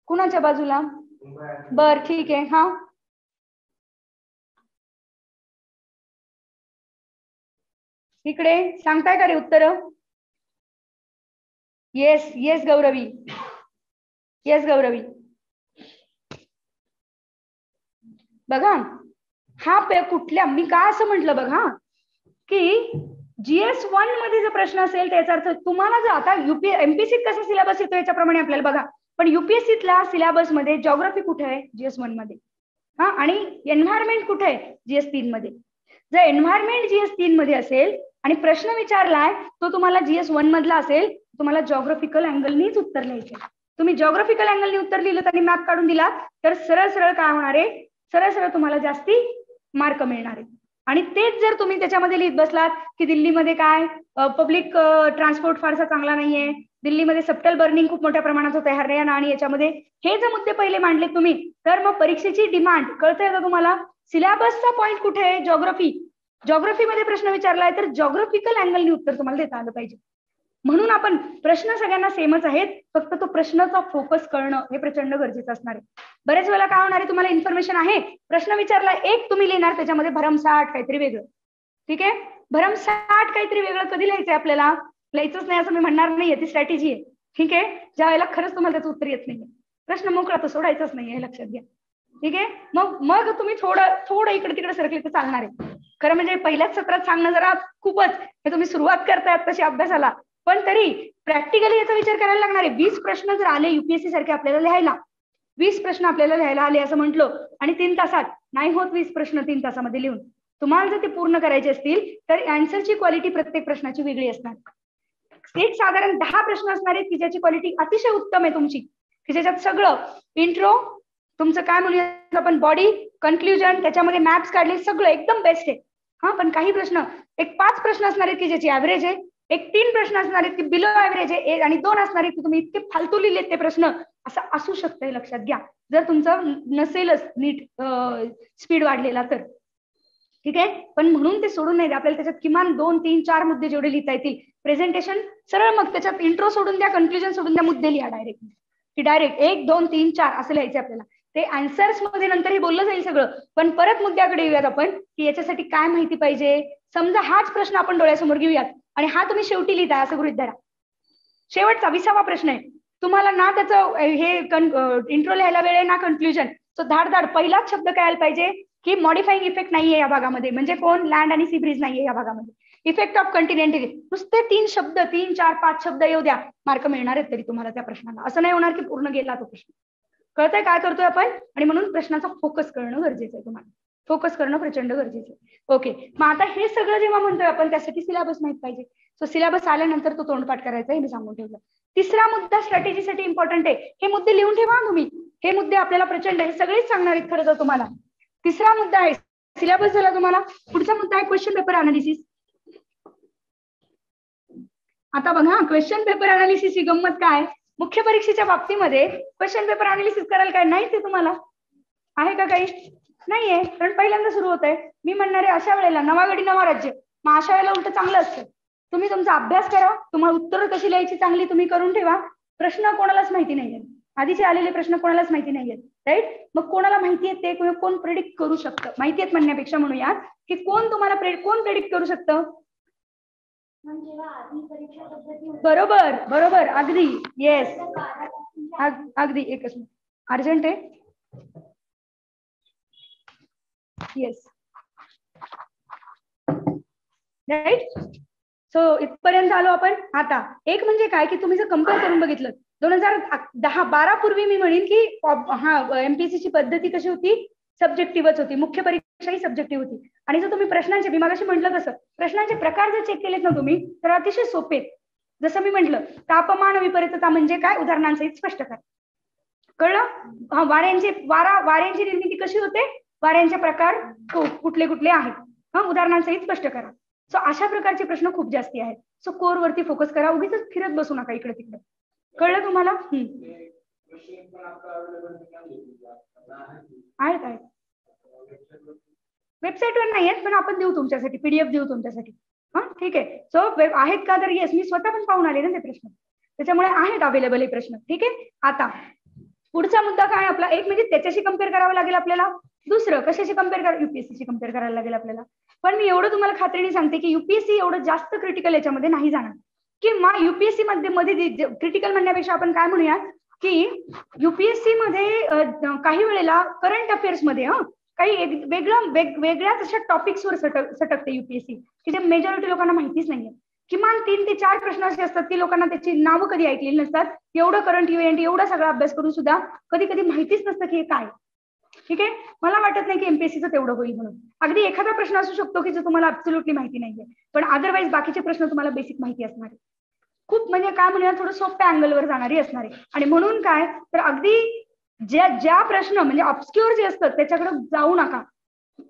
कुणाच्या बाजूला, बर ठीक आहे. हा इकडे सांगताय का रे उत्तर, yes yes Gauravi, yes Gauravi. बघा हा कुठल्या, मी काय असं म्हंटल बघा की GS1 मध्ये जर प्रश्न असेल त्याचा अर्थ तुम्हाला जर आता एमपीएससीत कसा सिलेबस येतो याच्याप्रमाणे आपल्याला बघा, पण युपीएससीतला सिलेबस मध्ये जॉग्राफी कुठे आहे GS1 मध्ये, हा, आणि एन्व्हायरमेंट कुठे आहे GS3 मध्ये. जर एन्व्हायरमेंट GS3 मध्ये असेल आणि प्रश्न विचारलाय तो तुम्हाला GS1 मधला असेल, तुम्हाला जॉग्राफिकल अँगलनीच उत्तर लिहायचे. तुम्ही जॉग्राफिकल अँगलनी उत्तर लिहिलं आणि मॅप काढून दिला तर सरळ सरळ काय होणार आहे, सरळ सरळ तुम्हाला जास्ती मार्क मिळणार आहे. आणि तेच जर तुम्ही त्याच्यामध्ये लिहित बसलात की दिल्लीमध्ये काय पब्लिक ट्रान्सपोर्ट फारसा चांगला नाहीये, दिल्लीमध्ये सबटल बर्निंग खूप मोठ्या प्रमाणात होत आहे हरियाणा आणि याच्यामध्ये, हे जर मुद्दे पहिले मांडले तुम्ही, तर मग परीक्षेची डिमांड कळतंय का तुम्हाला. सिलेबसचा पॉईंट कुठे आहे, जॉग्राफीमध्ये प्रश्न विचारलाय तर जॉग्राफिकल अँगलनी उत्तर तुम्हाला देता आलं पाहिजे. म्हणून आपण प्रश्न सगळ्यांना सेमच आहेत, फक्त तो प्रश्नाचा फोकस करणं हे प्रचंड गरजेचं असणार आहे. बरेच वेळेला काय होणार आहे, तुम्हाला इन्फॉर्मेशन आहे, प्रश्न विचारला एक तुम्ही लिहिणार त्याच्यामध्ये भरमसाठ काहीतरी वेगळं. ठीक आहे, भरमसाठ काहीतरी वेगळं कधी लिहायचंय आपल्याला, लिहायचंच नाही असं मी म्हणणार नाहीये, ती स्ट्रॅटेजी आहे. ठीक आहे, ज्या वेळेला खरंच तुम्हाला त्याचं उत्तर येत नाहीये, प्रश्न मोकळा तर सोडायचाच नाही हे लक्षात घ्या. ठीक आहे, मग तुम्ही थोडं इकडे तिकडे सरकले तर चालणार आहे. खरं म्हणजे पहिल्याच सत्रात सांगणं जरा खूपच, हे तुम्ही सुरुवात करतायत तशी अभ्यासाला, पण तरी प्रॅक्टिकली याचा विचार करायला लागणार आहे. 20 प्रश्न जर आले युपीएससी सारखे आपल्याला लिहायला, 20 प्रश्न आपल्याला लिहायला आले असं म्हटलं आणि 3 तासात नाही होत 20 प्रश्न 3 तासामध्ये लिहून. तुम्हाला जर ते पूर्ण करायचे असतील तर आन्सरची क्वालिटी प्रत्येक प्रश्नाची वेगळी असणार. एक साधारण 10 प्रश्न असणार आहेत की ज्याची क्वालिटी अतिशय उत्तम आहे तुमची, की ज्याच्यात सगळं इंट्रो, तुमचं काय म्हणूया आपण बॉडी, कन्क्ल्युजन, त्याच्यामध्ये मॅप्स काढले, सगळं एकदम बेस्ट आहे. हा, पण काही प्रश्न, एक 5 प्रश्न असणार आहेत की ज्याची ऍव्हरेज आहे, एक 3 प्रश्न असणार आहेत की बिलो ऍव्हरेज आहे, आणि 2 असणार आहेत की तुम्ही इतके फालतू लिहिलेत ते प्रश्न, असं असू शकतंय. लक्षात घ्या, जर तुमचं नसेलच नीट स्पीड वाढलेला तर. ठीक आहे, पण म्हणून ते सोडून नाही, आपल्याला त्याच्यात किमान 2, 3, 4 मुद्दे जेवढे लिहिता येतील, प्रेझेंटेशन सरळ, मग त्याच्यात इंट्रो सोडून द्या, कन्क्ल्युजन सोडून द्या, मुद्दे लिहा डायरेक्ट, की डायरेक्ट 1, 2, 3, 4 असं लिहायचं आपल्याला. ते आन्सर्स मध्ये नंतर हे बोललं जाईल सगळं, पण परत मुद्द्याकडे येऊयात आपण, की याच्यासाठी काय माहिती पाहिजे. समजा हाच प्रश्न आपण डोळ्यासमोर घेऊयात आणि हा तुम्ही शेवटी लिहिताय असं गृहीत धरा, शेवटचा 20वा प्रश्न आहे, तुम्हाला ना त्याचं हे इंट्रो लिहायला वेळ आहे ना कन्क्ल्युजन, तो धाड पहिलाच शब्द काय आला पाहिजे की मॉडिफाईंग इफेक्ट नाहीये या भागामध्ये, म्हणजे कोण, लँड आणि सी ब्रिज नाहीये या भागामध्ये, इफेक्ट ऑफ कंटिनेंटल. नुसते 3 शब्द, 3, 4, 5 शब्द येऊ द्या, मार्क मिळणार आहेत तरी तुम्हाला त्या प्रश्नाला. असं नाही होणार की पूर्ण गेला तो प्रश्न. कळतंय काय करतोय आपण, आणि म्हणून प्रश्नाचा फोकस करणं गरजेचं आहे, तुम्हाला फोकस करणं प्रचंड गरजेचं आहे. ओके, मग आता हे सगळं जेव्हा म्हणतोय आपण त्यासाठी सिलेबस माहित पाहिजे. सो सिलेबस आल्यानंतर तो तोंडपाठ करायचा हे मी सांगून ठेवलं. तिसरा मुद्दा स्ट्रॅटेजीसाठी इम्पॉर्टंट आहे, हे मुद्दे लिहून ठेवा तुम्ही, हे मुद्दे आपल्याला प्रचंड, हे सगळेच सांगणार आहेत खरं तर तुम्हाला. तिसरा मुद्दा आहे सिलेबस झाला तुम्हाला, पुढचा मुद्दा आहे क्वेश्चन पेपर अनालिसिस. आता बघा, क्वेश्चन पेपर अनालिसिसची गंमत काय, मुख्य परीक्षेच्या बाबतीमध्ये क्वेश्चन पेपर अनालिसिस करायला काय नाही ते तुम्हाला आहे का, काही नाहीये, कारण पहिल्यांदा सुरू होत आहे. मी म्हणणार आहे अशा वेळेला नवा गडी नवा राज्य, मग अशा वेळेला उलट चांगलं असतं, तुम्ही तुमचा अभ्यास करा, तुम्हाला उत्तरं कशी लिहायची चांगली तुम्ही करून ठेवा. प्रश्न कोणालाच माहिती नाहीये, आधीचे आलेले प्रश्न कोणालाच माहिती नाहीयेत, राईट. मग कोणाला माहिती आहे ते कोण प्रेडिक्ट करू शकतं, माहिती आहेत म्हणण्यापेक्षा म्हणूया की कोण तुम्हाला कोण प्रेडिक्ट करू शकतं. बरोबर अगदी, येस, अगदी. एकच अर्जंट आहे, येस, राईट. सो इथपर्यंत आलो आपण. आता एक म्हणजे काय की तुम्ही जर कम्पेअर करून बघितलं 2010-12 पूर्वी, मी म्हणेन की हा एमपीएससीची पद्धती कशी होती, सब्जेक्टिव्हच होती, मुख्य परीक्षा ही सब्जेक्टिव्ह होती. आणि जर तुम्ही प्रश्नांचे, मी मागाशी म्हटलं तसं, प्रश्नांचे प्रकार जर चेक केलेत ना तुम्ही तर अतिशय सोपे. जसं मी म्हटलं, तापमान विपरीतता म्हणजे काय, उदाहरणांसहित स्पष्ट करा. कळलं. हा, वाऱ्यांची निर्मिती कशी होते, वाऱ्यांचे प्रकार कुठले कुठले आहेत, हा, उदाहरणांसहित स्पष्ट करा. सो अशा प्रकारचे प्रश्न खूप जास्ती आहेत. सो कोर वरती फोकस करा, उगीच फिरत बसू नका इकडे तिकडे. कळलं तुम्हाला. आहेत वेबसाईटवर नाही आहेत, पण आपण देऊ तुमच्यासाठी, पीडीएफ देऊ तुमच्यासाठी. हा, ठीक आहे. सो आहेत का, तर येस, मी स्वतः पण पाहून आले ना ते प्रश्न, त्याच्यामुळे आहेत अवेलेबल हे प्रश्न. ठीक आहे. आता पुढचा मुद्दा काय आपला, एक म्हणजे त्याच्याशी कम्पेअर करावं लागेल आपल्याला, दुसरं कशाशी कम्पेअर करा, युपीएससी कम्पेअर करायला लागेल आपल्याला. पण मी एवढं तुम्हाला खात्रीने सांगते की युपीएससी एवढं जास्त क्रिटिकल याच्यामध्ये नाही जाणार, किंवा युपीएससी मध्ये क्रिटिकल म्हणण्यापेक्षा आपण काय म्हणूया की युपीएससी मध्ये काही वेळेला करंट अफेअर्स मध्ये काही वेगळ्याच अशा टॉपिक्सवर सटकते युपीएससी, की जे मेजॉरिटी लोकांना माहितीच नाहीये. किमान 3 ते 4 प्रश्न असे असतात की लोकांना त्याची नावं कधी ऐकलेली नसतात. एवढं करंट इव्हेंट, एवढा सगळा अभ्यास करून सुद्धा कधी कधी माहितीच नसतं की हे काय. ठीक आहे, मला वाटत नाही की एमपीएससीचं तेवढं होईल म्हणून. अगदी एखादा प्रश्न असू शकतो की जो तुम्हाला ऍब्सोल्युटली माहिती नाहीये, पण अदरवाईज बाकीचे प्रश्न तुम्हाला बेसिक माहिती असणार आहे. खूप म्हणजे काय म्हणूया, थोडं सोप्या अँगलवर जाणारी असणार आहे. आणि म्हणून काय तर अगदी ज्या प्रश्न म्हणजे ऑब्स्क्युअर जे असतात त्याच्याकडे जाऊ नका.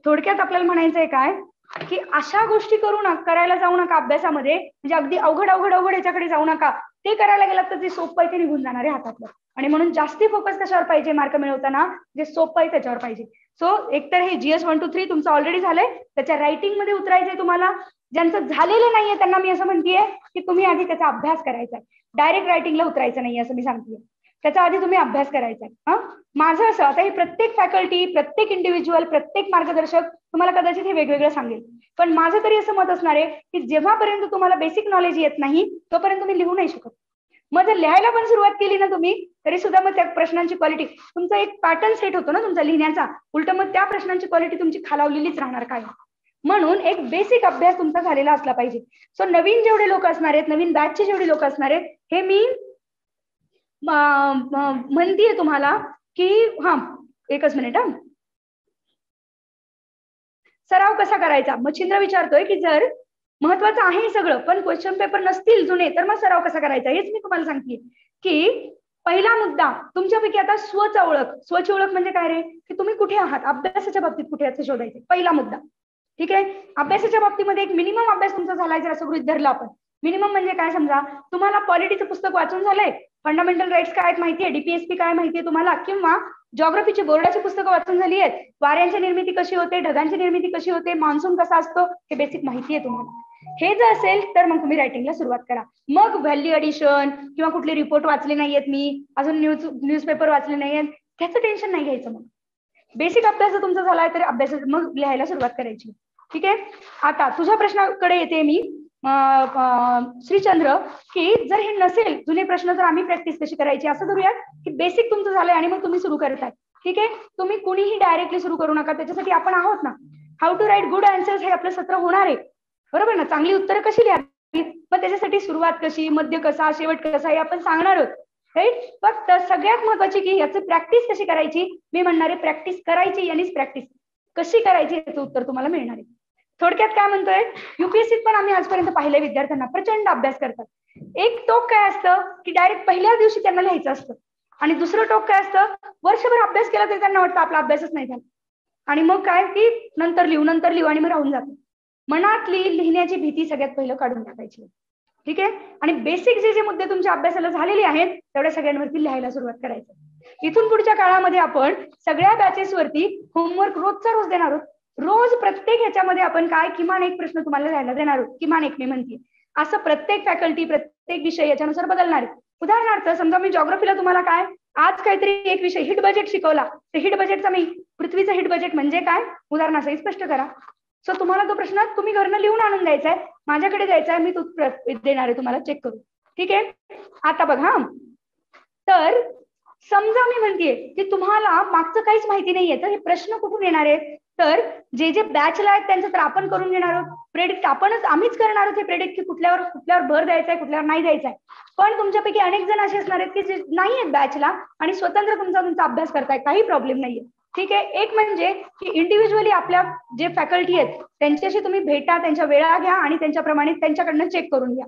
थोडक्यात आपल्याला म्हणायचंय काय की अशा गोष्टी करायला जाऊ नका अभ्यासामध्ये, म्हणजे अगदी अवघड अवघड अवघड याच्याकडे जाऊ नका. ते करायला गेलात तर ते सोपं आहे ते निघून जाणार आहे हातातलं. आणि म्हणून जास्ती फोकस कशावर पाहिजे मार्क मिळवताना, जे सोपं आहे त्याच्यावर पाहिजे. सो एकतर हे GS 1 2 3 तुमचं ऑलरेडी झालंय, त्याच्या रायटिंग मध्ये उतरायचंय तुम्हाला. ज्यांचं झालेलं नाहीये त्यांना मी असं म्हणतेय की तुम्ही आधी त्याचा अभ्यास करायचा, डायरेक्ट रायटिंगला उतरायचं नाहीये असं मी सांगतेय. त्याचा आधी तुम्ही अभ्यास करायचा. माझं असं, आता हे प्रत्येक फॅकल्टी, प्रत्येक इंडिव्हिज्युअल, प्रत्येक मार्गदर्शक तुम्हाला कदाचित हे वेगवेगळं सांगेल, पण माझं तरी असं मत असणार आहे की जेव्हापर्यंत तुम्हाला बेसिक नॉलेज येत नाही तोपर्यंत तुम्ही लिहू नाही शकत. मग जर लिहायला पण सुरुवात केली ना तुम्ही तरी सुद्धा मग त्या प्रश्नांची क्वालिटी, तुमचा एक पॅटर्न सेट होतो ना तुमचा लिहिण्याचा, उलट मग त्या प्रश्नांची क्वालिटी तुमची खालावलेलीच राहणार काय. म्हणून एक बेसिक अभ्यास तुमचा झालेला असला पाहिजे. सो नवीन जेवढे लोक असणार आहेत, नवीन बॅचचे जेवढे लोक असणार आहेत, हे मी म्हणतीये तुम्हाला की एकच मिनिट सराव कसा करायचा. मच्छिंद्र विचारतोय की जर महत्वाचं आहे सगळं पण क्वेश्चन पेपर नसतील जुने तर मग सराव कसा करायचा. हेच मी तुम्हाला सांगते की पहिला मुद्दा तुमच्यापैकी आता स्वची ओळख म्हणजे काय रे, की तुम्ही कुठे आहात अभ्यासाच्या बाबतीत, कुठे आहात हे शोधायचे. पहिला मुद्दा. ठीक आहे, अभ्यासाच्या बाबतीमध्ये एक मिनिमम अभ्यास तुमचा झालाय जर असं गृहीत धरलं आपण. मिनिमम म्हणजे काय, समजा तुम्हाला पॉलिटीचं पुस्तक वाचून झालंय, फंडामेंटल राईट्स काय आहेत माहितीये, डीपीएसपी काय माहितीये तुम्हाला, किंवा जॉग्राफीची बोर्डाची पुस्तकं वाचून झाली आहेत, वाऱ्यांची निर्मिती कशी होते, ढगांची निर्मिती कशी होते, मान्सून कसा असतो हे बेसिक माहिती आहे तुम्हाला. हे जर असेल तर मग तुम्ही रायटिंगला सुरुवात करा. मग व्हॅल्यू एडिशन किंवा कुठले रिपोर्ट वाचले नाहीयेत मी, अजून न्यूजपेपर वाचले नाहीयेत, त्याचं टेन्शन नाही घ्यायचं. मग बेसिक अभ्यास तुमचा झालाय तर अभ्यास मग लिहायला सुरुवात करायची. ठीक आहे, आता तुझ्या प्रश्नाकडे येते मी श्रीचंद्र, की जर हे नसेल जुने प्रश्न तर आम्ही प्रॅक्टिस कशी करायची. असं करूया की बेसिक तुमचं झालंय आणि मग तुम्ही सुरू करताय. ठीक आहे, तुम्ही कुणीही डायरेक्टली सुरू करू नका, त्याच्यासाठी आपण आहोत ना. How to write good answers हे आपलं सत्र होणार आहे, बरोबर ना. चांगली उत्तरं कशी लिहावी, मग त्याच्यासाठी सुरुवात कशी, मध्य कसा, शेवट कसा हे आपण सांगणार आहोत. राईट, फक्त सगळ्यात महत्वाची की याची प्रॅक्टिस कशी करायची, मी म्हणणारे प्रॅक्टिस करायची यांनीच प्रॅक्टिस कशी करायची याचं उत्तर तुम्हाला मिळणार आहे. थोडक्यात काय म्हणतोय, युपीएससीत पण आम्ही आजपर्यंत पाहिल्या विद्यार्थ्यांना प्रचंड अभ्यास करतात. एक टोक काय असतं की डायरेक्ट पहिल्या दिवशी त्यांना लिहायचं असतं, आणि दुसरं टोक काय असतं, वर्षभर अभ्यास केला तरी त्यांना वाटतं आपला अभ्यासच नाही झाला, आणि मग काय की नंतर लिहू आणि मग राहून जातो. मनातली लिहिण्याची भीती सगळ्यात पहिलं काढून टाकायची. ठीक आहे, आणि बेसिक जे मुद्दे तुमच्या अभ्यासाला झालेले आहेत तेवढ्या सगळ्यांवरती लिहायला सुरुवात करायचं. इथून पुढच्या काळामध्ये आपण सगळ्या बॅचेसवरती होमवर्क रोजचा रोज देणार आहोत. रोज प्रत्येक ह्याच्यामध्ये आपण काय किमान एक प्रश्न तुम्हाला लिहायला देणार आहोत, किमान एक मी म्हणते. असं प्रत्येक फॅकल्टी, प्रत्येक विषय याच्यानुसार बदलणार आहे. उदाहरणार्थ समजा मी जॉग्राफीला तुम्हाला काय आज काहीतरी एक विषय हिट बजेट शिकवला, तर हिट बजेटचा मी पृथ्वीचं हिट बजेट म्हणजे काय उदाहरणासहित स्पष्ट करा. सो तुम्हाला तो प्रश्न तुम्ही घरनं लिहून आणून द्यायचा आहे, माझ्याकडे द्यायचा आहे, मी तो देणार आहे तुम्हाला चेक करू. ठीक आहे, आता बघा, तर समजा मी म्हणतेय की तुम्हाला मागचं काहीच माहिती नाहीये, तर हे प्रश्न कुठून येणार आहेत, तर जे बॅचला आहेत त्यांचं तर आपण करून घेणार आहोत. प्रेडिक्ट आम्हीच करणार आहोत हे प्रेडिक्ट, की कुठल्यावर भर द्यायचा आहे, कुठल्यावर नाही द्यायचा आहे. पण तुमच्यापैकी अनेक जण असे असणार आहेत की जे नाही आहेत बॅचला आणि स्वतंत्र तुमचा अभ्यास करताय, काही प्रॉब्लेम नाहीये. ठीक आहे, एक म्हणजे की इंडिव्हिज्युअली आपल्या जे फॅकल्टी आहेत त्यांच्याशी तुम्ही भेटा, त्यांच्या वेळा घ्या आणि त्यांच्याप्रमाणे त्यांच्याकडनं चेक करून घ्या.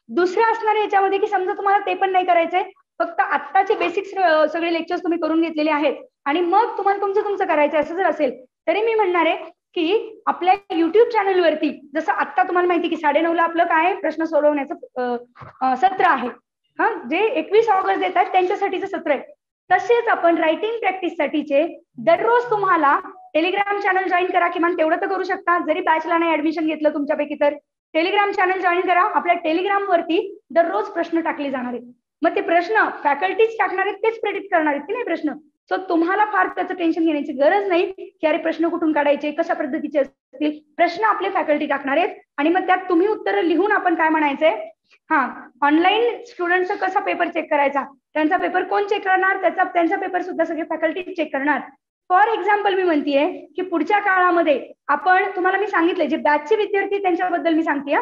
दुसरं असणार आहे याच्यामध्ये की समजा तुम्हाला ते पण नाही करायचंय, फक्त आत्ताचे बेसिक्स सगळे लेक्चर्स तुम्ही करून घेतलेले आहेत आणि मग तुम्हाला तुमचं करायचं असं जर असेल तरी मी म्हणणार आहे की आपल्या युट्यूब चॅनलवरती जसं आत्ता तुम्हाला माहिती की 9:30 आपलं काय प्रश्न सोडवण्याचं सत्र आहे, जे 21 ऑगस्ट देत आहेत त्यांच्यासाठीचं सत्र आहे. तसेच आपण रायटिंग प्रॅक्टिस साठीचे दररोज तुम्हाला टेलिग्राम चॅनल जॉईन करा, किमान तेवढं तर करू शकता. जरी बॅचला नाही ऍडमिशन घेतलं तुमच्यापैकी तर टेलिग्राम चॅनल जॉईन करा. आपल्या टेलिग्राम वरती दररोज प्रश्न टाकले जाणार आहेत. मग ते प्रश्न फॅकल्टीज टाकणार आहेत, तेच प्रेडिक्ट करणार आहेत की नाही प्रश्न. सो तुम्हाला फार त्याचं टेन्शन घेण्याची गरज नाही की अरे प्रश्न कुठून काढायचे, कशा पद्धतीचे असतील. प्रश्न आपले फॅकल्टी टाकणार आहेत आणि मग त्यात तुम्ही उत्तर लिहून आपण काय म्हणायचंय, ऑनलाईन स्टुडंटचा कसा पेपर चेक करायचा, त्यांचा पेपर कोण चेक करणार, त्यांचा पेपर सुद्धा सगळे फॅकल्टी चेक करणार. फॉर एक्झाम्पल मी म्हणतेय की पुढच्या काळामध्ये आपण, तुम्हाला मी सांगितलं जे बॅचचे विद्यार्थी त्यांच्याबद्दल मी सांगते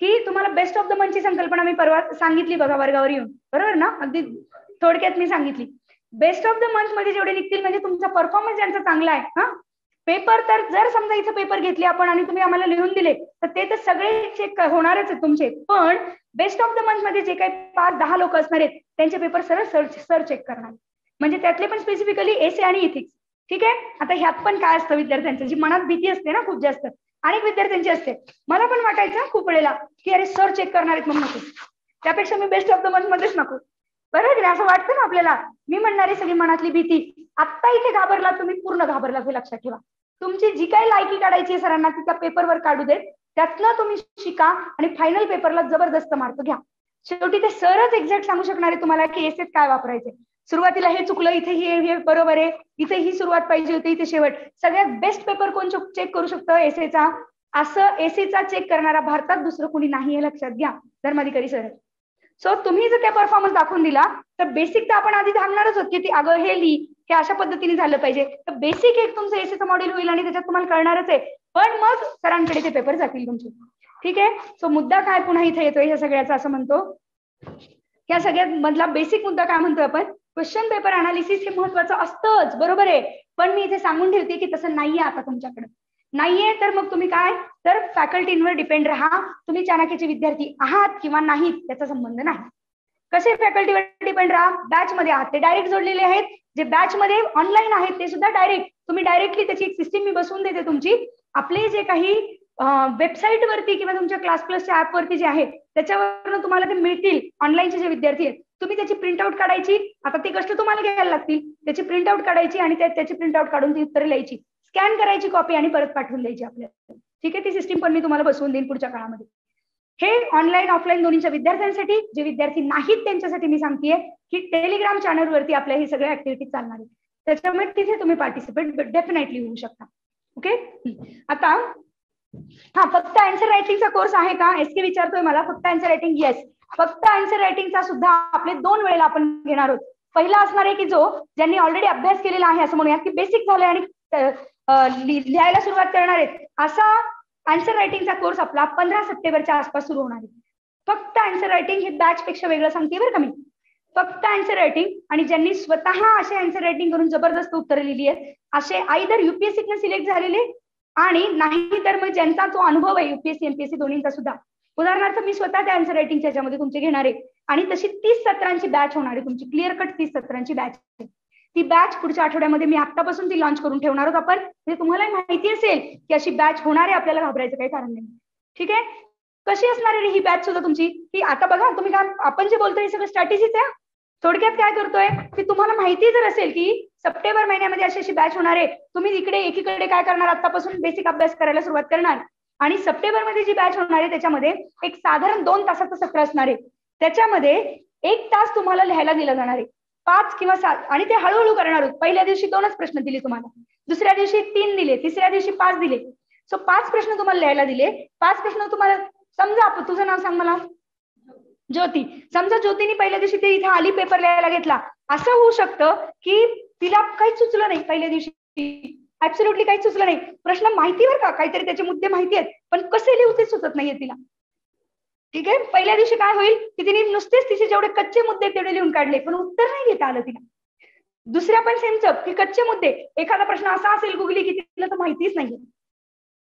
की तुम्हाला बेस्ट ऑफ द मंथची संकल्पना मी परवा सांगितली बघा वर्गावर येऊन, बरोबर ना, अगदी थोडक्यात मी सांगितली. बेस्ट ऑफ द मंथ मध्ये जेवढे निघतील म्हणजे तुमचा परफॉर्मन्स ज्यांचा चांगला आहे हा, पेपर तर जर समजा इथं पेपर घेतले आपण आणि तुम्ही आम्हाला लिहून दिले तर ते तर सगळे चेक होणारच आहेत तुमचे, पण बेस्ट ऑफ द मंथ मध्ये जे काही 5-10 लोक असणार आहेत त्यांचे पेपर सर चेक करणार, म्हणजे त्यातले पण स्पेसिफिकली एसे आणि इथिक्स. ठीक आहे. आता ह्यात पण काय असतं विद्यार्थ्यांचं, जी मनात भीती असते ना खूप जास्त, अनेक विद्यार्थ्यांची असते, मला पण वाटायचं खूप वेळेला की अरे सर चेक करणार आहेत म्हणून नको, त्यापेक्षा मी बेस्ट ऑफ द मंथ मध्येच नको, बरोबर असं वाटतं ना आपल्याला. मी म्हणणारी सगळी मनातली भीती, आत्ता इथे घाबरला तुम्ही, पूर्ण घाबरला हे लक्षात ठेवा. तुमची जी काही लायकी काढायची आहे सरांना ती त्या पेपरवर काढू देत, त्यातनं तुम्ही शिका आणि फायनल पेपरला जबरदस्त मार्क घ्या. शेवटी ते सरच एक्झॅक्ट सांगू शकणार आहे तुम्हाला की एसेत काय वापरायचे, सुरुवातीला हे चुकलं, इथे हे बरोबर आहे, इथे ही सुरुवात पाहिजे होती, इथे शेवट. सगळ्यात बेस्ट पेपर कोण चेक करू शकतं, एसेचा. असं एसेचा चेक करणारा भारतात दुसरं कोणी नाही हे लक्षात घ्या, धर्माधिकारी सर. सो तुम्ही जर त्या परफॉर्मन्स दाखवून दिला तर बेसिक तर आपण आधी सांगणारच होत की अगं हे हे अशा पद्धतीने झालं पाहिजे, तर बेसिक एक तुमचं एसेचं मॉड्यूल होईल आणि त्याच्यात तुम्हाला कळणारच आहे, पण मग सरांकडे ते पेपर जातील तुमचे. ठीक आहे. सो मुद्दा काय पुन्हा इथे येतोय ह्या सगळ्याचा, असं म्हणतो या सगळ्यात मधला बेसिक मुद्दा काय म्हणतो आपण, क्वेश्चन पेपर अनालिसिस हे महत्वाचं असतंच, बरोबर आहे, पण मी इथे सांगून ठेवते की तसं नाहीये आता तुमच्याकडे. नाहीये तर मग तुम्ही काय, तर फॅकल्टींवर डिपेंड राहा. तुम्ही चाणक्यचे विद्यार्थी आहात किंवा नाहीत त्याचा संबंध नाही. कसे फॅकल्टीवर डिपेंड राहा, बॅच मध्ये आहात ते डायरेक्ट जोडलेले आहेत, जे बॅच मध्ये ऑनलाईन आहेत ते सुद्धा डायरेक्ट, तुम्ही डायरेक्टली त्याची एक सिस्टीम मी बसवून देते तुमची. आपले जे काही वेबसाईट वरती किंवा तुमच्या क्लास प्लसच्या ऍप वरती जे आहे त्याच्यावरून तुम्हाला ते मिळतील ऑनलाईनचे जे विद्यार्थी आहेत, तुम्ही त्याची प्रिंटआउट काढायची, आता ते कष्ट तुम्हाला घ्यायला लागतील, त्याची प्रिंटआउट काढायची आणि त्याची प्रिंटआउट काढून ती उत्तरं लिहायची, स्कॅन करायची कॉपी आणि परत पाठवून द्यायची आपल्याला. ठीक आहे. ती सिस्टीम पण मी तुम्हाला बसवून देईन पुढच्या काळामध्ये. हे ऑनलाईन ऑफलाईन दोन्हीच्या विद्यार्थ्यांसाठी, जे विद्यार्थी नाहीत त्यांच्यासाठी मी सांगतेय की टेलिग्राम चॅनलवरती आपल्या हे सगळे ऍक्टिव्हिटी चालणार आहेत, त्याच्यामुळे तिथे तुम्ही पार्टिसिपेट डेफिनेटली होऊ शकता. ओके. आता हा फक्त आन्सर रायटिंगचा कोर्स आहे का एसके विचारतोय मला, फक्त आन्सर रायटिंग. येस, फक्त आन्सर रायटिंगचा सुद्धा आपले 2 वेळेला आपण घेणार आहोत. पहिला असणार आहे की जो ज्यांनी ऑलरेडी अभ्यास केलेला आहे असं म्हणूयात की बेसिक झाले आणि लिहायला सुरुवात करणार आहेत, असा आन्सर रायटिंगचा कोर्स आपला 15 सप्टेंबरच्या आसपास सुरू होणार आहे. फक्त आन्सर रायटिंग, हे बॅच पेक्षा वेगळं सांगते बरं का मी, फक्त आन्सर रायटिंग. आणि ज्यांनी स्वतः असे आन्सर रायटिंग करून जबरदस्त उत्तरं लिहिली आहेत असे आयदर युपीएससीतनं सिलेक्ट झालेले आणि नाही तर मग ज्यांचा तो अनुभव आहे युपीएससी एमपीएससी दोन्हींचा सुद्धा. उदाहरणार्थ मी स्वतः त्या आन्सर रायटिंगच्या याच्यामध्ये तुमचे घेणार आहे आणि तशी 30 सत्रांची बॅच होणार आहे तुमची, क्लिअर कट 30 सत्रांची बॅच. ती बॅच पुढच्या आठवड्यामध्ये मी आतापासून ती लॉन्च करून ठेवणार आहोत आपण, म्हणजे तुम्हाला माहिती असेल की अशी बॅच होणार आहे, आपल्याला घाबरायचं काही कारण नाही. ठीक आहे. कशी असणार आहे ही बॅच सुद्धा तुमची, की आता बघा तुम्ही काय, आपण जे बोलतोय हे सगळं स्ट्रॅटेजीच आहे. थोडक्यात काय करतोय की तुम्हाला माहिती जर असेल की सप्टेंबर महिन्यामध्ये अशी बॅच होणार आहे, तुम्ही इकडे एकीकडे काय करणार, आतापासून बेसिक अभ्यास करायला सुरुवात करणार आणि सप्टेंबर मध्ये जी बॅच होणार आहे त्याच्यामध्ये एक साधारण 2 तासाचं सत्र असणार आहे, त्याच्यामध्ये 1 तास तुम्हाला लिहायला दिला जाणार आहे, 5 किंवा 7, आणि ते हळूहळू करणार आहोत. पहिल्या दिवशी 2च प्रश्न दिले तुम्हाला, दुसऱ्या दिवशी 3 दिले, तिसऱ्या दिवशी 5 दिले. सो 5 प्रश्न तुम्हाला लिहायला दिले. 5 प्रश्न तुम्हाला, समजा तुझं नाव सांग मला, ज्योती. समजा ज्योतीने पहिल्या दिवशी ते इथे आली, पेपर लिहायला घेतला, असं होऊ शकतं की तिला काहीच सुचलं नाही पहिल्या दिवशी, ऍब्सोल्युटली काहीच सुचलं नाही. प्रश्न माहिती बरं का, काहीतरी त्याचे मुद्दे माहिती आहेत, पण कसे लिहू ते सुचत नाहीये तिला. ठीक आहे. पहिल्या दिवशी काय होईल की तिने नुसतेच तिचे जेवढे कच्चे मुद्दे तेवढे लिहून काढले, पण उत्तर नाही घेता आलं तिला. दुसऱ्या पण सेमच की कच्चे मुद्दे, एखादा प्रश्न असा असेल गुगली की तिला तर माहितीच नाहीये,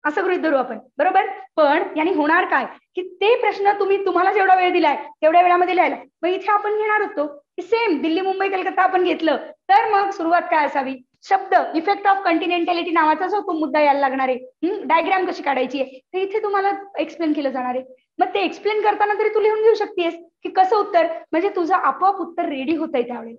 असं गृहीत धरू आपण, बरोबर. पण याने होणार काय की ते प्रश्न तुम्हाला जेवढा वेळ दिलाय तेवढ्या वेळामध्ये लिहायला, मग इथे आपण घेणार होतो की सेम दिल्ली मुंबई कलकत्ता आपण घेतलं तर मग सुरुवात काय असावी, शब्द, इफेक्ट ऑफ कॉन्टिनेंटॅलिटी नावाचा जो तो मुद्दा यायला लागणार आहे, डायग्राम कशी काढायची आहे ते इथे तुम्हाला एक्सप्लेन केलं जाणार आहे. मग ते एक्सप्लेन करताना तरी तू लिहून घेऊ शकतेस की कसं उत्तर, म्हणजे तुझं आपोआप उत्तर रेडी होतंय त्यावेळेला.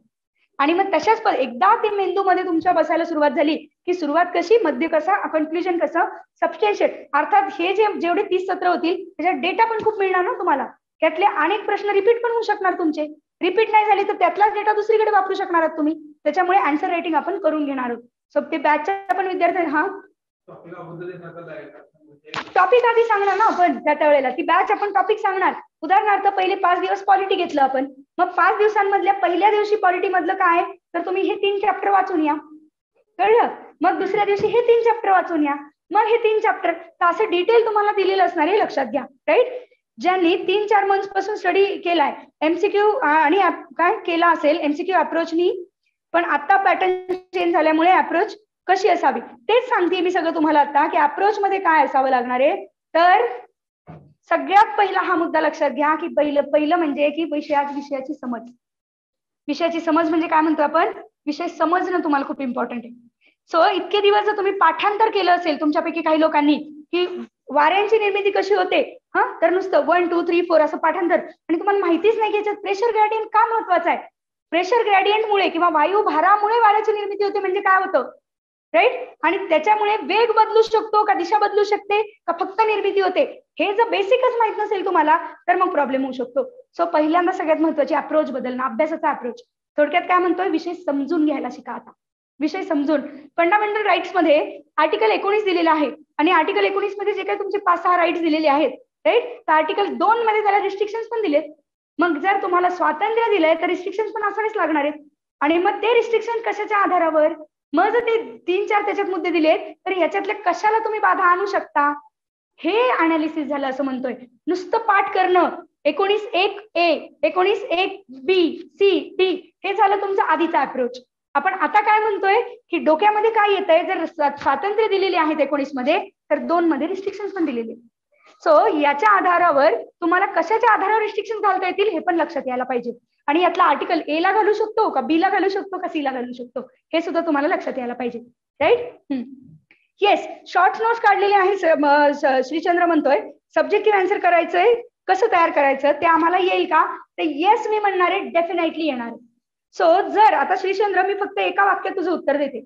आणि मग तशाच एकदा ते मेंदूमध्ये तुमच्या बसायला सुरुवात झाली की सुरुवात कशी, मध्य कसा, कन्क्लुजन कसं, सबस्टेन्शियल, अर्थात हे जेवढे 30 सत्र होतील त्याच्यात डेटा पण खूप मिळणार ना तुम्हाला, त्यातले अनेक प्रश्न रिपीट पण होऊ शकणार तुमचे, रिपीट नाही झाले तर त्यातलाच डेटा दुसरीकडे वापरू शकणार आहात तुम्ही, त्याच्यामुळे आन्सर रायटिंग आपण करून घेणार आहोत. सो ते बॅचच्या पण विद्यार्थी, हा टॉपिक आधी सांगणार ना आपण, त्या वेळेला ती बॅच आपण टॉपिक सांगणार. उदाहरणार्थ पहिले 5 दिवस पॉलिटी घेतलं आपण, मग 5 दिवसांमधल्या पहिल्या दिवशी पॉलिटी मधलं काय तर तुम्ही हे 3 चॅप्टर वाचून या, कळलं. मग दुसऱ्या दिवशी हे 3 चॅप्टर वाचून या, मग हे 3 चॅप्टर. तर असं डिटेल तुम्हाला दिलेलं असणार आहे, लक्षात घ्या. राईट. ज्यांनी 3-4 मंथ्स पासून स्टडी केलाय एमसीक्यू आणि काय केला असेल एमसीक्यू अप्रोचनी, पण आता पॅटर्न चेंज झाल्यामुळे अप्रोच कशी असावी तेच सांगते मी सगळं तुम्हाला आता, की अप्रोच मध्ये काय असावं लागणार आहे. तर सगळ्यात पहिला हा मुद्दा लक्षात घ्या, की पहिलं म्हणजे की विषयाची समज. विषयाची समज म्हणजे काय म्हणतो आपण, विषय समजणं तुम्हाला खूप इम्पॉर्टंट आहे. सो इतके दिवस जर तुम्ही पाठांतर केलं असेल तुमच्यापैकी काही लोकांनी, की वाऱ्यांची निर्मिती कशी होते, तर नुसतं 1, 2, 3, 4 असं पाठांतर, आणि तुम्हाला माहितीच नाही की याच्यात प्रेशर ग्रेडियंट का महत्वाचा आहे. प्रेशर ग्रेडियंटमुळे किंवा वायू भारामुळे वाऱ्याची निर्मिती होते म्हणजे काय होतं, राईट. आणि त्याच्यामुळे वेग बदलू शकतो का, दिशा बदलू शकते का, फक्त निर्मिती होते, हे जर बेसिकच माहित नसेल तुम्हाला तर मग प्रॉब्लेम होऊ शकतो. सो पहिल्यांदा सगळ्यात महत्वाची अप्रोच बदलणं, अभ्यासाचा अप्रोच. थोडक्यात काय म्हणतोय, विषय समजून घ्यायला शिका. आता विषय समजून, फंडामेंटल राईट्स मध्ये आर्टिकल 19 दिलेला आहे, आणि आर्टिकल 19 मध्ये जे काही तुमचे 5-6 राईट्स दिलेले आहेत, राईट, तर आर्टिकल 2 मध्ये त्याला रिस्ट्रिक्शन्स पण दिलेत. मग जर तुम्हाला स्वातंत्र्य दिलंय तर रिस्ट्रिक्शन्स पण असावेच लागणार आहेत. आणि मग ते रिस्ट्रिक्शन कशाच्या आधारावर, मग जर ते 3-4 त्याच्यात मुद्दे दिलेत तर याच्यातल्या कशाला तुम्ही बाधा आणू शकता, हे अनालिसिस झालं असं म्हणतोय. नुसतं पाठ करणं 19.1a 19.1b c d हे झालं तुमचा आधीचा अप्रोच. आपण आता काय म्हणतोय, की डोक्यामध्ये काय येतंय, जर स्वातंत्र्य दिलेले आहेत 19 मध्ये तर 2 मध्ये रिस्ट्रिक्शन पण दिलेले. सो याच्या आधारावर तुम्हाला कशाच्या आधारावर रिस्ट्रिक्शन घालता येतील हे पण लक्षात यायला पाहिजे. आणि यातला आर्टिकल ए ला घालू शकतो का, बी ला घालू शकतो का, सी ला घालू शकतो, हे सुद्धा तुम्हाला लक्षात यायला पाहिजे. राईट. येस, शॉर्ट नोट्स काढलेले आहे. श्रीचंद्र म्हणतोय सब्जेक्टिव्ह आन्सर करायचंय, कसं तयार करायचं ते आम्हाला येईल का, तर येस मी म्हणणार आहे, डेफिनेटली येणार. सो जर आता श्रीचंद्र मी फक्त एका वाक्यात तुझं उत्तर देते,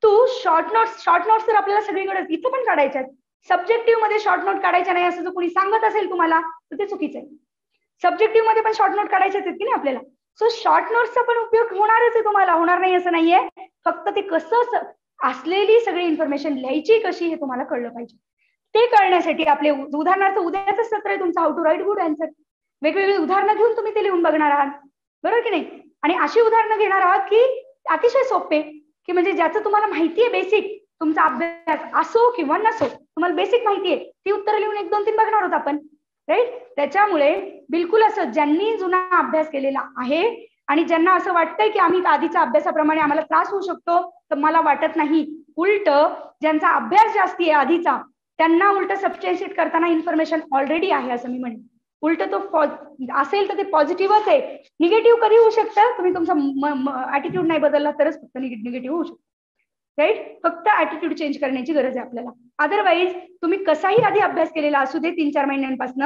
तू शॉर्ट नोट्स तर आपल्याला सगळीकडे इथं पण काढायच्या आहेत. सब्जेक्टिव्ह मध्ये शॉर्ट नोट काढायच्या नाही असं जर कोणी सांगत असेल तुम्हाला तर ते चुकीचं आहे. सब्जेक्टिव्ह मध्ये पण शॉर्ट नोट काढायचे आहेत की नाही आपल्याला. सो शॉर्ट नोट्सचा पण उपयोग होणारच आहे तुम्हाला, होणार नाही असं नाहीये. फक्त ते कसं असलेली सगळी इन्फॉर्मेशन लिहायची कशी हे तुम्हाला कळलं पाहिजे. ते कळण्यासाठी आपले उदाहरणार्थ उद्याचं सत्र आहे तुमचं how to write good answer. वेगवेगळी उदाहरणं घेऊन तुम्ही ते लिहून बघणार आहात, बरोबर की नाही. आणि अशी उदाहरणं घेणार आहात की अतिशय सोपे, की म्हणजे ज्याचं तुम्हाला माहिती आहे बेसिक, तुमचा अभ्यास असो किंवा नसो तुम्हाला बेसिक माहिती आहे, ती उत्तरं लिहून 1-2-3 बघणार आहोत आपण. राईट. त्याच्यामुळे बिलकुल असं ज्यांनी जुना अभ्यास केलेला आहे आणि ज्यांना असं वाटतंय की आम्ही आधीच्या अभ्यासाप्रमाणे आम्हाला त्रास होऊ शकतो, तर मला वाटत नाही. उलट ज्यांचा अभ्यास जास्ती आहे आधीचा त्यांना उलट सबस्टेन्शिएट करताना इन्फॉर्मेशन ऑलरेडी आहे असं मी म्हणेन. उलट तो असेल तर ते पॉझिटिव्हच आहे. निगेटिव्ह कधी होऊ शकतं, तुम्ही तुमचा ऍटिट्यूड नाही बदलला तरच फक्त निगेटिव्ह होऊ शकतं. राईट. फक्त ऍटिट्यूड चेंज करण्याची गरज आहे आपल्याला. अदरवाईज तुम्ही कसाही आधी अभ्यास केलेला असू दे 3-4 महिन्यांपासून,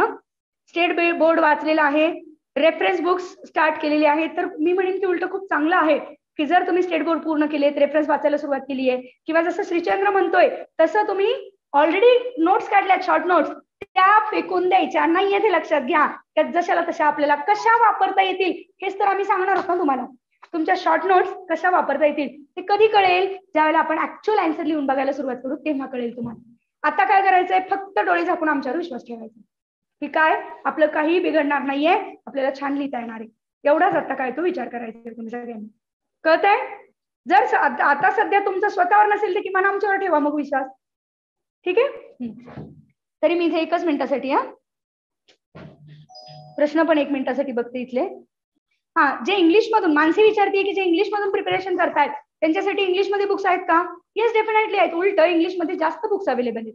स्टेट बोर्ड वाचलेला आहे, रेफरन्स बुक्स स्टार्ट केलेले आहेत, तर मी म्हणेन की उलट खूप चांगलं आहे की जर तुम्ही स्टेट बोर्ड पूर्ण केलेत, रेफरन्स वाचायला सुरुवात केली आहे, किंवा जसं श्रीचंद्र म्हणतोय तसं तुम्ही ऑलरेडी नोट्स काढल्यात, शॉर्ट नोट्स, त्या फेकून द्यायच्या नाहीये. ते लक्षात घ्या. त्यात जशाला तशा आपल्याला कशा वापरता येतील हेच तर आम्ही सांगणार आहोत ना तुम्हाला. तुमच्या शॉर्ट नोट्स कशा वापरता येतील ते कधी कळेल, ज्यावेळेला आपण ऍक्च्युअल आन्सर लिहून बघायला सुरुवात करू तेव्हा कळेल तुम्हाला. आता काय करायचंय, फक्त डोळे झाकून आमच्यावर विश्वास ठेवायचा की काय आपलं काही बिघडणार नाहीये, आपल्याला छान लिहिता येणार आहे. एवढाच आता काय तो विचार करायचा तुम्ही सगळ्यांनी. कळतंय. जर आता सध्या तुमचं स्वतःवर नसेल तर किमान आमच्यावर ठेवा मग विश्वास. ठीक आहे. तरी मी इथे 1 मिनिटासाठी प्रश्न पण 1 मिनिटासाठी बघते इथले. जे इंग्लिश मधून मानसी विचारते की जे इंग्लिश मधून प्रिपरेशन करतायत त्यांच्यासाठी इंग्लिशमध्ये बुक्स आहेत का. येस, डेफिनेटली आहेत. उलट इंग्लिशमध्ये जास्त बुक्स अवेलेबल आहेत.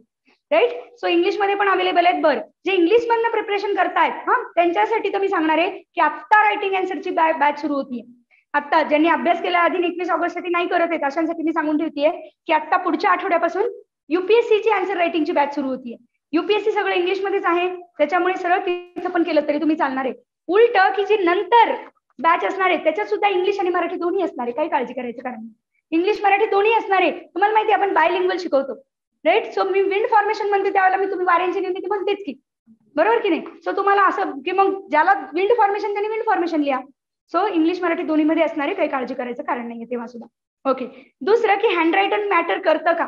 राईट. सो इंग्लिशमध्ये पण अवेलेबल आहेत. बरं, जे इंग्लिश मधनं प्रिपरेशन करतायत त्यांच्यासाठी तर मी सांगणार आहे की आत्ता रायटिंग अँसरची बॅच सुरू होतीये. आता ज्यांनी अभ्यास केला आधी 21 ऑगस्ट साठी नाही करत आहेत अशांसाठी मी सांगून ठेवतेय की आता पुढच्या आठवड्यापासून युपीएससीची आन्सर रायटिंगची बॅच सुरू होतीये. युपीएससी सगळं इंग्लिशमध्येच आहे, त्याच्यामुळे सरळ तिथं पण केलं तरी तुम्ही चालणार आहे. उलट की जी नंतर बॅच असणार आहे त्याच्यात सुद्धा इंग्लिश आणि मराठी दोन्ही असणार आहे. काही काळजी करायचं कारण नाही. इंग्लिश मराठी दोन्ही असणार आहे. तुम्हाला माहिती आहे आपण बायलिंग्वल शिकवतो. राईट. सो मी विंड फॉर्मेशन म्हणते त्यावेळेला मी तुम्ही वाऱ्यांची निर्मिती म्हणतेच की, बरोबर की नाही. सो तुम्हाला असं की मग ज्याला विंड फॉर्मेशन त्यांनी विंड फॉर्मेशन लिहा. सो इंग्लिश मराठी दोन्ही मध्ये असणारे, काही काळजी करायचं कारण नाहीये तेव्हा सुद्धा. ओके. दुसरं की हँड रायटिंग मॅटर करतं का,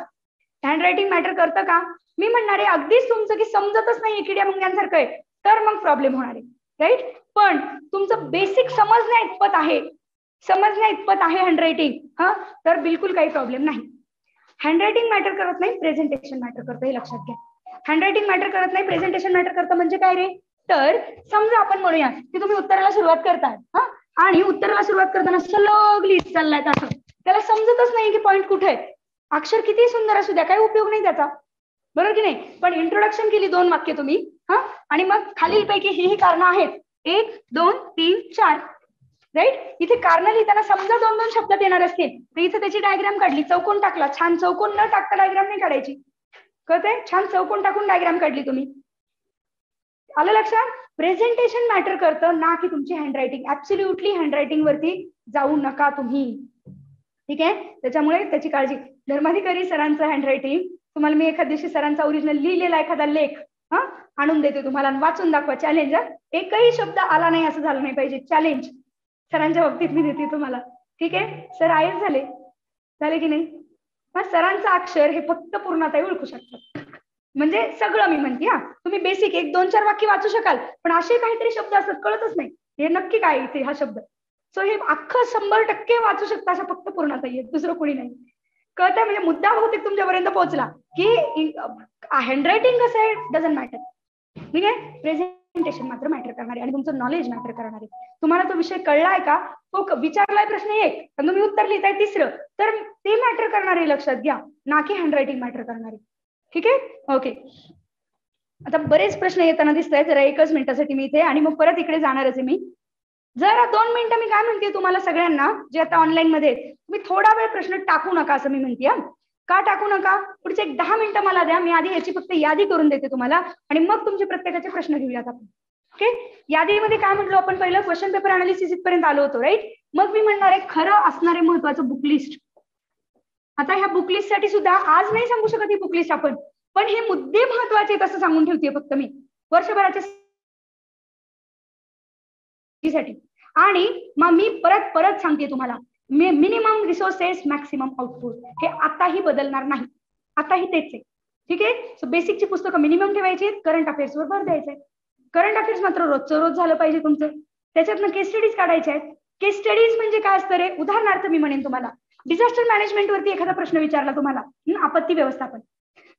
हँड रायटिंग मॅटर करतं का. मी म्हणणार आहे अगदीच तुमचं की समजतच नाही किड्या मुंग्यांसारखं आहे तर मग प्रॉब्लेम होणार आहे. राईट. पण तुमचं बेसिक समजण्या इतपत आहे हँड रायटिंग तर बिलकुल काही प्रॉब्लेम नाही. हँडरायटिंग मॅटर करत नाही, प्रेझेंटेशन मॅटर करतं, हे लक्षात घ्या. हँडरायटिंग मॅटर करत नाही, प्रेझेंटेशन मॅटर करतं म्हणजे काय रे? तर समजा आपण म्हणूया की तुम्ही उत्तराला सुरुवात करताय आणि उत्तराला सुरुवात करताना सलग लिहित चाललाय असं, त्याला समजतच नाही की पॉईंट कुठे आहे. अक्षर किती सुंदर असू द्या, काही उपयोग नाही त्याचा, बरोबर की नाही. पण इंट्रोडक्शन केली 2 वाक्य तुम्ही आणि मग खालीलपैकी ही कारणं आहेत 1 2 3 4, राईट. इथे कारणं लिहिताना समजा 2-2 शब्दात येणार असतील तर इथे त्याची डायग्राम काढली, चौकोन टाकला, छान चौकोन न टाकता डायग्राम नाही काढायची, कळतंय? छान चौकोन टाकून डायग्राम काढली तुम्ही, आलं लक्षात. प्रेझेंटेशन मॅटर करतं ना की तुमची हँडरायटिंग. ऍब्सोल्युटली हँडरायटिंग वरती जाऊ नका तुम्ही, ठीक आहे. त्याच्यामुळे त्याची काळजी. धर्माधिकारी सरांचं हँडरायटिंग तुम्हाला मी एखाद्या दिवशी सरांचा ओरिजिनल लिहिलेला एखादा लेख आणून देते तुम्हाला, वाचून दाखवा, चॅलेंज. एकही शब्द आला नाही असं झालं नाही पाहिजे, चॅलेंज सरांच्या बाबतीत मी देते तुम्हाला, ठीक आहे. सर आहेच झाले की नाही. सरांचं अक्षर हे फक्त पूर्णताई ओळखू शकतात, म्हणजे सगळं मी म्हणते. तुम्ही बेसिक 1-2-4 वाक्य वाचू शकाल, पण असे काहीतरी शब्द असतात कळतच नाही हे नक्की काय इथे हा शब्द. सो हे अख्खं 100% वाचू शकता अशा फक्त पूर्णताई आहेत, दुसरं कोणी नाही, कळतंय. म्हणजे मुद्दा बहुतेक तुमच्यापर्यंत पोहोचला की हँडरायटिंग कसं आहे डझंट मॅटर, ठीक आहे. प्रेझेंटेशन मात्र मॅटर करणार आहे आणि तुमचं नॉलेज मॅटर करणार आहे. तुम्हाला तो विषय कळलाय का, तो विचारलाय प्रश्न 1 आणि तुम्ही उत्तर लिहिताय 3रं, तर ते मॅटर करणार आहे, लक्षात घ्या, ना की हँडरायटिंग मॅटर करणार आहे, ठीक आहे. ओके, आता बरेच प्रश्न येताना दिसत आहेत, जरा 1च मिनिटासाठी मी इथे आणि मग परत इकडे जाणारच आहे मी. जरा 2 मिनिटं मी काय म्हणते तुम्हाला सगळ्यांना जे आता ऑनलाईन मध्ये तुम्ही थोडा वेळ प्रश्न टाकू नका असं मी म्हणते. का टाकू नका? पुढचे 10 मिनिटं मला द्या, मी आधी याची फक्त यादी करून देते तुम्हाला आणि मग तुमचे प्रत्येकाचे प्रश्न घेऊयात आपण, ओके. यादीमध्ये काय म्हटलो आपण, पहिलं क्वेश्चन पेपर अनालिसिस इथपर्यंत आलो होतो, राईट. मग मी म्हणणार आहे खरं असणारे महत्वाचं बुक लिस्ट. आता ह्या बुक लिस्ट साठी सुद्धा आज नाही सांगू शकत ही बुक लिस्ट आपण, पण हे मुद्दे महत्वाचे आहेत असं सांगून ठेवते फक्त मी वर्षभराच्या साठी. आणि मग मी परत सांगते तुम्हाला, मिनिमम रिसोर्सेस मॅक्सिमम आउटपुट, हे आताही बदलणार नाही, आताही तेच आहे, ठीक आहे. सो बेसिकची पुस्तकं मिनिमम ठेवायची, करंट अफेअर्स वर भर द्यायचंय. करंट अफेअर्स मात्र रोजचं रोज झालं पाहिजे तुमचं. त्याच्यातनं केस स्टडीज काढायच्या आहेत. केस स्टडीज म्हणजे काय असतं रे? उदाहरणार्थ मी म्हणेन तुम्हाला, डिझास्टर मॅनेजमेंट वरती एखादा प्रश्न विचारला तुम्हाला, आपत्ती व्यवस्थापन,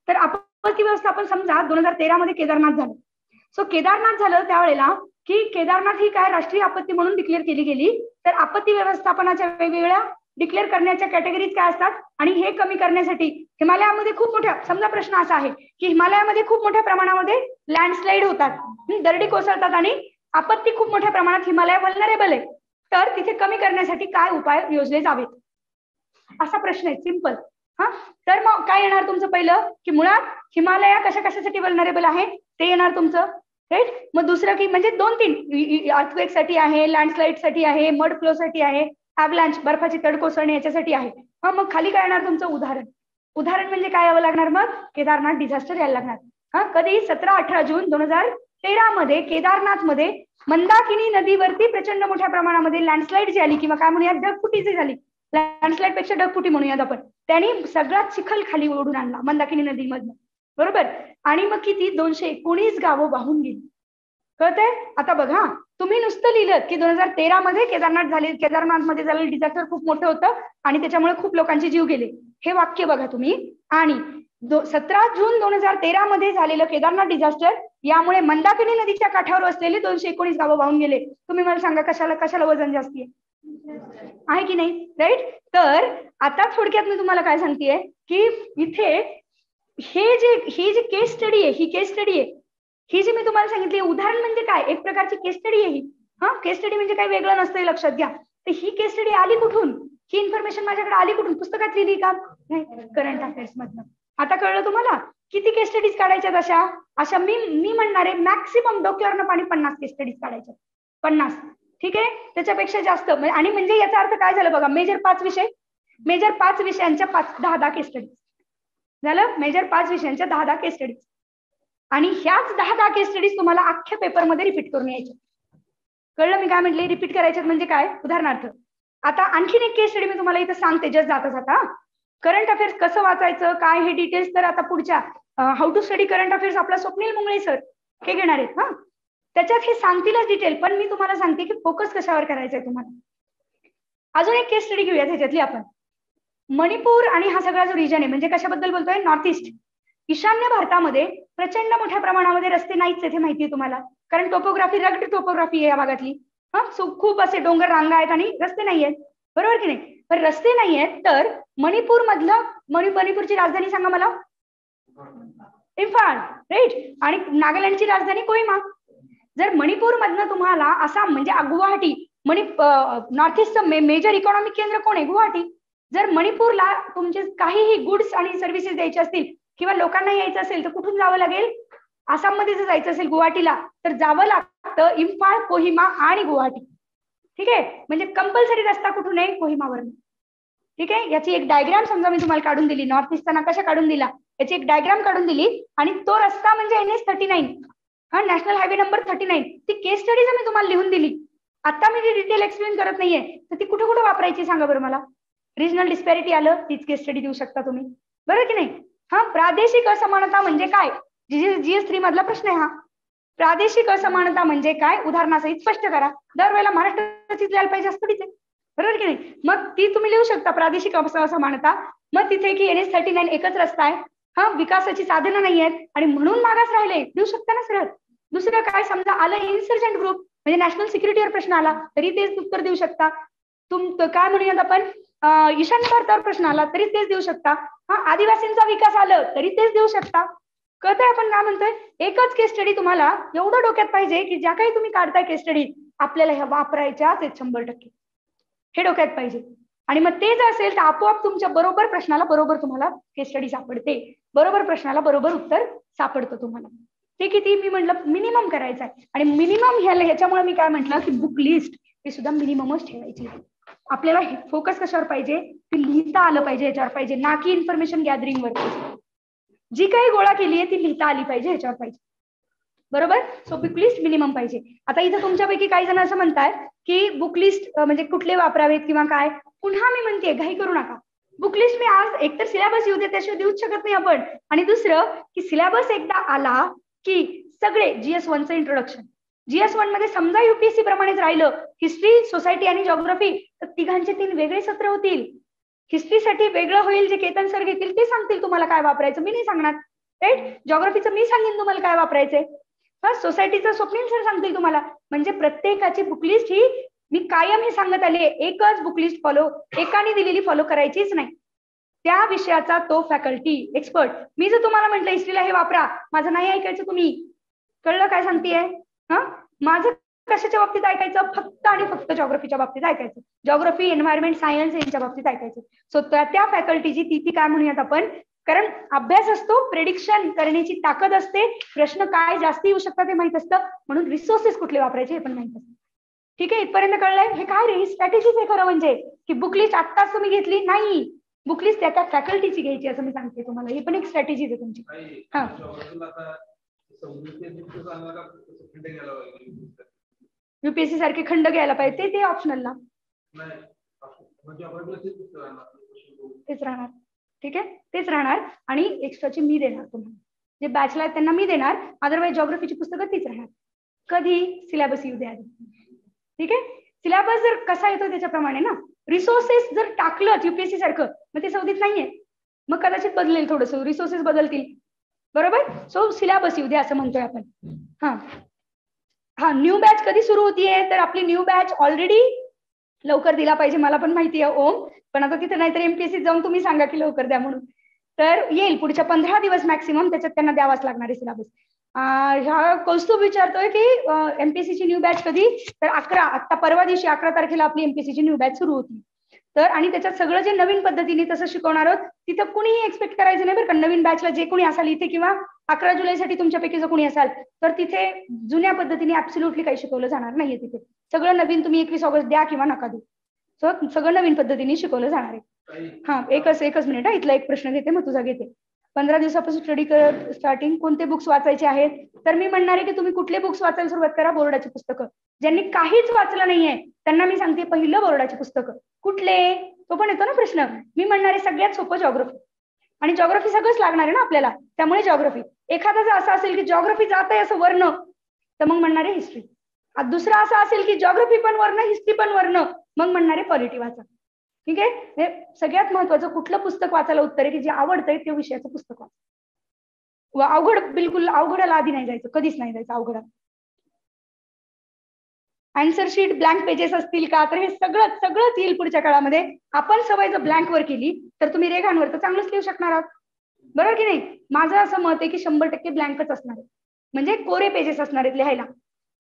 तर आपत्ती व्यवस्थापन समजा 2013 मध्ये केदारनाथ झालं. सो केदारनाथ झालं त्यावेळेला की केदारनाथ ही काय राष्ट्रीय आपत्ती म्हणून डिक्लेअर केली गेली, तर आपत्ती व्यवस्थापनाच्या वेगवेगळ्या डिक्लेअर करण्याच्या कॅटेगरीज काय असतात आणि हे कमी करण्यासाठी हिमालयामध्ये खूप मोठ्या, समजा प्रश्न असा आहे की हिमालयामध्ये खूप मोठ्या प्रमाणामध्ये लँडस्लाईड होतात, दरडी कोसळतात आणि आपत्ती खूप मोठ्या प्रमाणात हिमालय व्हल्नरेबल आहे, तर तिथे कमी करण्यासाठी काय उपाय योजले जावेत, असा प्रश्न आहे, सिंपल. तर मग काय येणार तुमचं पहिलं की मुळात हिमालय कशासाठी व्हल्नरेबल आहे ते येणार तुमचं, राईट. मग दुसरं की म्हणजे 2-3 अर्थक्वेक साठी आहे, लँडस्लाइड साठी आहे, मड फ्लो साठी आहे, ॲव्हलांच बर्फाची तड कोसळणे याच्यासाठी आहे. मग खाली काय येणार तुमचं उदाहरण म्हणजे काय यावं लागणार, मग केदारनाथ डिझास्टर यायला लागणार. कधी 17-18 जून 2013 मध्ये केदारनाथ मध्ये मंदाकिनी नदीवरती प्रचंड मोठ्या प्रमाणामध्ये लँडस्लाइड जी आली किंवा काय म्हणूयात ढगफुटी जी झाली, लँडस्लाइड पेक्षा ढगफुटी म्हणूयात आपण, त्यांनी सगळा चिखल खाली ओढून आणला मंदाकिनी नदीमधनं, बरोबर. आणि मग किती 219 गावं वाहून गेली, कळतंय. आता बघा, तुम्ही नुसतं लिहिलं की 2013 मध्ये केदारनाथ मध्ये झालेलं डिझास्टर खूप मोठं होतं आणि त्याच्यामुळे खूप लोकांचे जीव गेले, हे वाक्य बघा तुम्ही. आणि 17 जून 2013 मध्ये झालेलं केदारनाथ डिझास्टर यामुळे मंदाकिनी नदीच्या काठावर असलेले 219 गावं वाहून गेले. तुम्ही मला सांगा कशाला वजन जास्ती आहे की नाही, राईट. तर आता थोडक्यात मी तुम्हाला काय सांगतेय की इथे ही जी केस स्टडी आहे, ही जी मी तुम्हाला सांगितली उदाहरण म्हणजे काय, एक प्रकारची केस स्टडी आहे ही. केस स्टडी म्हणजे काही वेगळं नसतं, लक्षात घ्या. तर ही केस स्टडी आली कुठून, ही इन्फॉर्मेशन माझ्याकडे आली कुठून, पुस्तकात लिहिली का नाही, करंट अफेअर्स मधनं. आता कळलं तुम्हाला किती केस स्टडीज काढायच्या, अशा मी म्हणणार आहे मॅक्सिमम डोक्यावरनं पाणी 50 केस स्टडीज काढायच्या, 50, ठीक आहे. त्याच्यापेक्षा जास्त. आणि म्हणजे याचा अर्थ काय झालं बघा, मेजर 5 विषयांच्या 10 केस स्टडीज झालं, मेजर 5 विषयांच्या 10 केस स्टडीज, आणि ह्याच 10 केस स्टडीज तुम्हाला अख्ख्या पेपरमध्ये रिपीट करून यायचे. कळलं मी काय म्हटले, रिपीट करायच्यात म्हणजे काय. उदाहरणार्थ आता आणखीन एक केस स्टडी मी तुम्हाला इथं सांगते जस्ट जाता. करंट अफेअर्स कसं वाचायचं काय हे डिटेल्स तर आता पुढच्या how to study current affairs आपला स्वप्नील मुंगळे सर हे घेणार आहेत, त्याच्यात हे सांगतीलच डिटेल, पण मी तुम्हाला सांगते की फोकस कशावर करायचंय तुम्हाला. अजून एक केस स्टडी घेऊया त्याच्यातली आपण. मणिपूर आणि हा सगळा जो रिजन आहे म्हणजे कशाबद्दल बोलतोय, नॉर्थ ईस्ट, ईशान्य भारतामध्ये प्रचंड मोठ्या प्रमाणामध्ये रस्ते नाहीच येथे माहिती आहे तुम्हाला, कारण टोपोग्राफी रग्ड टोपोग्राफी आहे या भागातली. खूप असे डोंगर रांगा आहेत आणि रस्ते नाही आहेत, बरोबर की नाही. पण रस्ते नाही आहेत तर मणिपूर मधलं, मणिपूरची राजधानी सांगा मला, इम्फाळ, राईट. आणि नागालँडची राजधानी कोहिमा. जर मणिपूर मधनं तुम्हाला आसाम म्हणजे गुवाहाटी, नॉर्थ ईस्टचं मेजर इकॉनॉमिक केंद्र कोण आहे, गुवाहाटी. जर मणिपूरला तुमचे काहीही गुड्स आणि सर्व्हिसेस द्यायचे असतील किंवा लोकांना यायचं असेल तर कुठून जावं लागेल, आसाममध्ये जर जायचं असेल गुवाहाटीला तर जावं लागतं इम्फाळ, कोहिमा आणि गुवाहाटी. ठीक आहे, म्हणजे कंपल्सरी रस्ता कुठून आहे, कोहिमावरून. ठीक आहे, याची एक डायग्राम समजा मी तुम्हाला काढून दिली, नॉर्थ ईस्टचा नकाशा काढून दिला, याची एक डायग्राम काढून दिली आणि तो रस्ता म्हणजे NH39, नॅशनल हायवे नंबर 39. ती केस स्टडीज मी तुम्हाला लिहून दिली. आता मी जी डिटेल एक्सप्लेन करत नाहीये तर ती कुठे कुठे वापरायची सांगा बरं मला. रिजनल डिस्पॅरिटी आलं, तीच केस स्टडी देऊ शकता तुम्ही, बरोबर की नाही. प्रादेशिक असमानता म्हणजे काय, GS3 मधला प्रश्न आहे हा. प्रादेशिक असमानता म्हणजे काय, उदाहरणासहित स्पष्ट करा. दरवेळेला महाराष्ट्राचीच लिहायला पाहिजे असं थोडीच आहे, बरोबर की नाही. मग ती तुम्ही लिहू शकता, प्रादेशिक असमानता. मग तिथे की NH39 एकच रस्ता आहे, विकासाची साधनं नाही आहेत आणि म्हणून मागास राहिले, देऊ शकता ना सरळ. दुसरं काय, समजा आलं इन्सर्जंट ग्रुप म्हणजे नॅशनल सिक्युरिटीवर प्रश्न आला तरी तेच उत्तर देऊ शकता. काय म्हणूयात आपण, ईशान्य भारतावर प्रश्न आला तरी तेच देऊ शकता. आदिवासींचा विकास आलं तरी तेच देऊ शकता. कळतंय आपण काय म्हणतोय. एकच केस स्टडी तुम्हाला एवढं डोक्यात पाहिजे की ज्या काही तुम्ही काढताय केस स्टडी आपल्याला ह्या वापरायच्याच आहेत 100%, हे डोक्यात पाहिजे. आणि मग ते जर असेल तर आपोआप तुमच्या बरोबर प्रश्नाला बरोबर तुम्हाला केस स्टडी सापडते, बरोबर प्रश्नाला बरोबर उत्तर सापडतं तुम्हाला. ते किती, मी म्हटलं मिनिमम करायचं आहे. आणि मिनिमम ह्याच्यामुळे मी काय म्हटलं की बुक लिस्ट हे सुद्धा मिनिममच ठेवायची. आपल्याला फोकस कशावर पाहिजे, की लिहिता आलं पाहिजे याच्यावर पाहिजे, ना की इन्फॉर्मेशन गॅदरिंग वर. जी काही गोळा केली आहे ती लिहिता आली पाहिजे ह्याच्यावर पाहिजे, बरोबर. सो बुक लिस्ट मिनिमम पाहिजे. आता इथं तुमच्यापैकी काही जण असं म्हणतात की बुक लिस्ट म्हणजे कुठले वापरावेत किंवा काय. पुन्हा मी म्हणते घाई करू नका. बुक लिस्ट मी आज एकतर सिलेबस येऊ दे, त्याशिवाय देऊच शकत नाही आपण. आणि दुसरं की सिलेबस एकदा आला की सगळे GS1चं इंट्रोडक्शन, GS1 मध्ये समजा UPSC प्रमाणेच राहिलं, हिस्ट्री, सोसायटी आणि जॉग्राफी, तर तिघांचे 3 वेगळे सत्र होतील. हिस्ट्रीसाठी वेगळं होईल, जे केतन सर घेतील ते सांगतील तुम्हाला काय वापरायचं, मी नाही सांगणार, राईट. जॉग्राफीचं मी सांगेन तुम्हाला काय वापरायचंय, सोसायटीचं स्वप्नील सर सांगतील तुम्हाला. म्हणजे प्रत्येकाची बुकलिस्ट ही मी कायम हे सांगत आले, एकच बुकलिस्ट फॉलो, एकाने दिलेली फॉलो करायचीच नाही. त्या विषयाचा तो फॅकल्टी एक्सपर्ट. मी जर तुम्हाला म्हटलं हिस्ट्रीला हे वापरा, माझं नाही ऐकायचं तुम्ही, कळलं काय सांगतेय. माझं कशाच्या बाबतीत ऐकायचं, फक्त आणि फक्त जॉग्राफीच्या बाबतीत ऐकायचं, जॉग्राफी, एन्व्हायरमेंट सायन्स यांच्या बाबतीत ऐकायचं. सो त्या फॅकल्टीची ती काय म्हणूयात आपण, कारण अभ्यास असतो, प्रेडिक्शन करण्याची ताकद असते, प्रश्न काय जास्त येऊ शकतात हे माहित असतं, म्हणून रिसोर्सेस कुठले वापरायचे हे पण माहित असतं. ठीक आहे, इथपर्यंत कळलंय. हे काय रे, स्ट्रॅटेजीच आहे खरं म्हणजे, की बुकलिस्ट आत्ताच तुम्ही घेतली नाही, बुकलिस्ट त्या फॅकल्टीची घ्यायची असं मी सांगते तुम्हाला. ही पण एक स्ट्रॅटेजीज आहे तुमची. UPSC सारखे खंड घ्यायला पाहिजे, ते ऑप्शनलला तेच राहणार. ठीक आहे, तेच राहणार. आणि एक्स्ट्राची मी देणार तुम्हाला, जे बॅचला आहेत त्यांना मी देणार, अदरवाईज जॉग्राफीची पुस्तकं तीच राहणार. कधी, सिलेबस येऊ द्या. ठीक आहे, सिलेबस जर कसा येतो त्याच्याप्रमाणे ना. रिसोर्सेस जर टाकलं UPSC सारखं मग ते सवदीत नाहीये, मग कदाचित बदलेल, थोडस रिसोर्सेस बदलतील, बरोबर. सो सिलेबस येऊ द्या असं म्हणतोय आपण. न्यू बॅच कधी सुरू होतीये, तर आपली न्यू बॅच ऑलरेडी लवकर दिला पाहिजे, मला पण माहिती आहे ओम, पण आता तिथे नाहीतर MPSC जाऊन तुम्ही सांगा की लवकर द्या म्हणून, तर येईल पुढच्या 15 दिवस मॅक्सिमम, त्याच्यात त्यांना द्यावाच लागणार आहे सिलेबस. ह्या कौस्तुभ विचारतोय की MPSC ची न्यू बॅच कधी, तर 11, आता परवा दिवशी 11 तारखेला आपली MPSC ची न्यू बॅच सुरू होती. तर आणि त्याच्यात सगळं जे नवीन पद्धतीने तसं शिकवणार आहोत, तिथं कुणीही एक्सपेक्ट करायचं नाही बरं का. नवीन बॅचला जे कोणी असाल इथे किंवा 11 जुलैसाठी तुमच्यापैकी जर कोणी असाल तर तिथे जुन्या पद्धतीने ऍब्सोल्युटली काही शिकवलं जाणार नाहीये. तिथे सगळं नवीन, तुम्ही 21 ऑगस्ट द्या किंवा नका देऊ, सो सगळं नवीन पद्धतीने शिकवलं जाणार आहे. एकच मिनिट, इथला एक प्रश्न घेते मग तुझा घेते. 15 दिवसापासून स्टडी करत स्टार्टिंग, कोणते बुक्स वाचायचे आहेत, तर मी म्हणणार आहे की तुम्ही कुठले बुक्स वाचायला सुरुवात करा, बोर्डाची पुस्तकं. ज्यांनी काहीच वाचलं नाहीये त्यांना मी सांगते पहिलं बोर्डाची पुस्तकं. कुठले, तो पण येतो ना प्रश्न. मी म्हणणार आहे सगळ्यात सोपं जॉग्राफी, आणि जॉग्राफी सगळंच लागणार आहे ना आपल्याला, त्यामुळे जॉग्राफी. एखादा जर असं असेल की जॉग्राफी जात आहे असं वर्ण, तर मग म्हणणार आहे हिस्ट्री. दुसरा असा असेल की जॉग्राफी पण वर्ण, हिस्ट्री पण वर्ण, मग म्हणणार आहे पॉलिटी वाचा. ठीक आहे. हे सगळ्यात महत्वाचं कुठलं पुस्तक वाचायला उत्तर आहे की जे आवडतंय ते विषयाचं पुस्तक वाचा. अवघड बिलकुल अवघडाला आधी नाही जायचं, कधीच नाही जायचं अवघडात. आन्सर शीट ब्लँक पेजेस असतील का, तर हे सगळंच येईल पुढच्या काळामध्ये. आपण सवय जर ब्लँक वर केली तर तुम्ही रेघांवर तर चांगलंच लिहू शकणार आहात, बरोबर की नाही. माझं असं मत आहे की 100% ब्लँकच असणार आहे, म्हणजे कोरे पेजेस असणार आहेत लिहायला.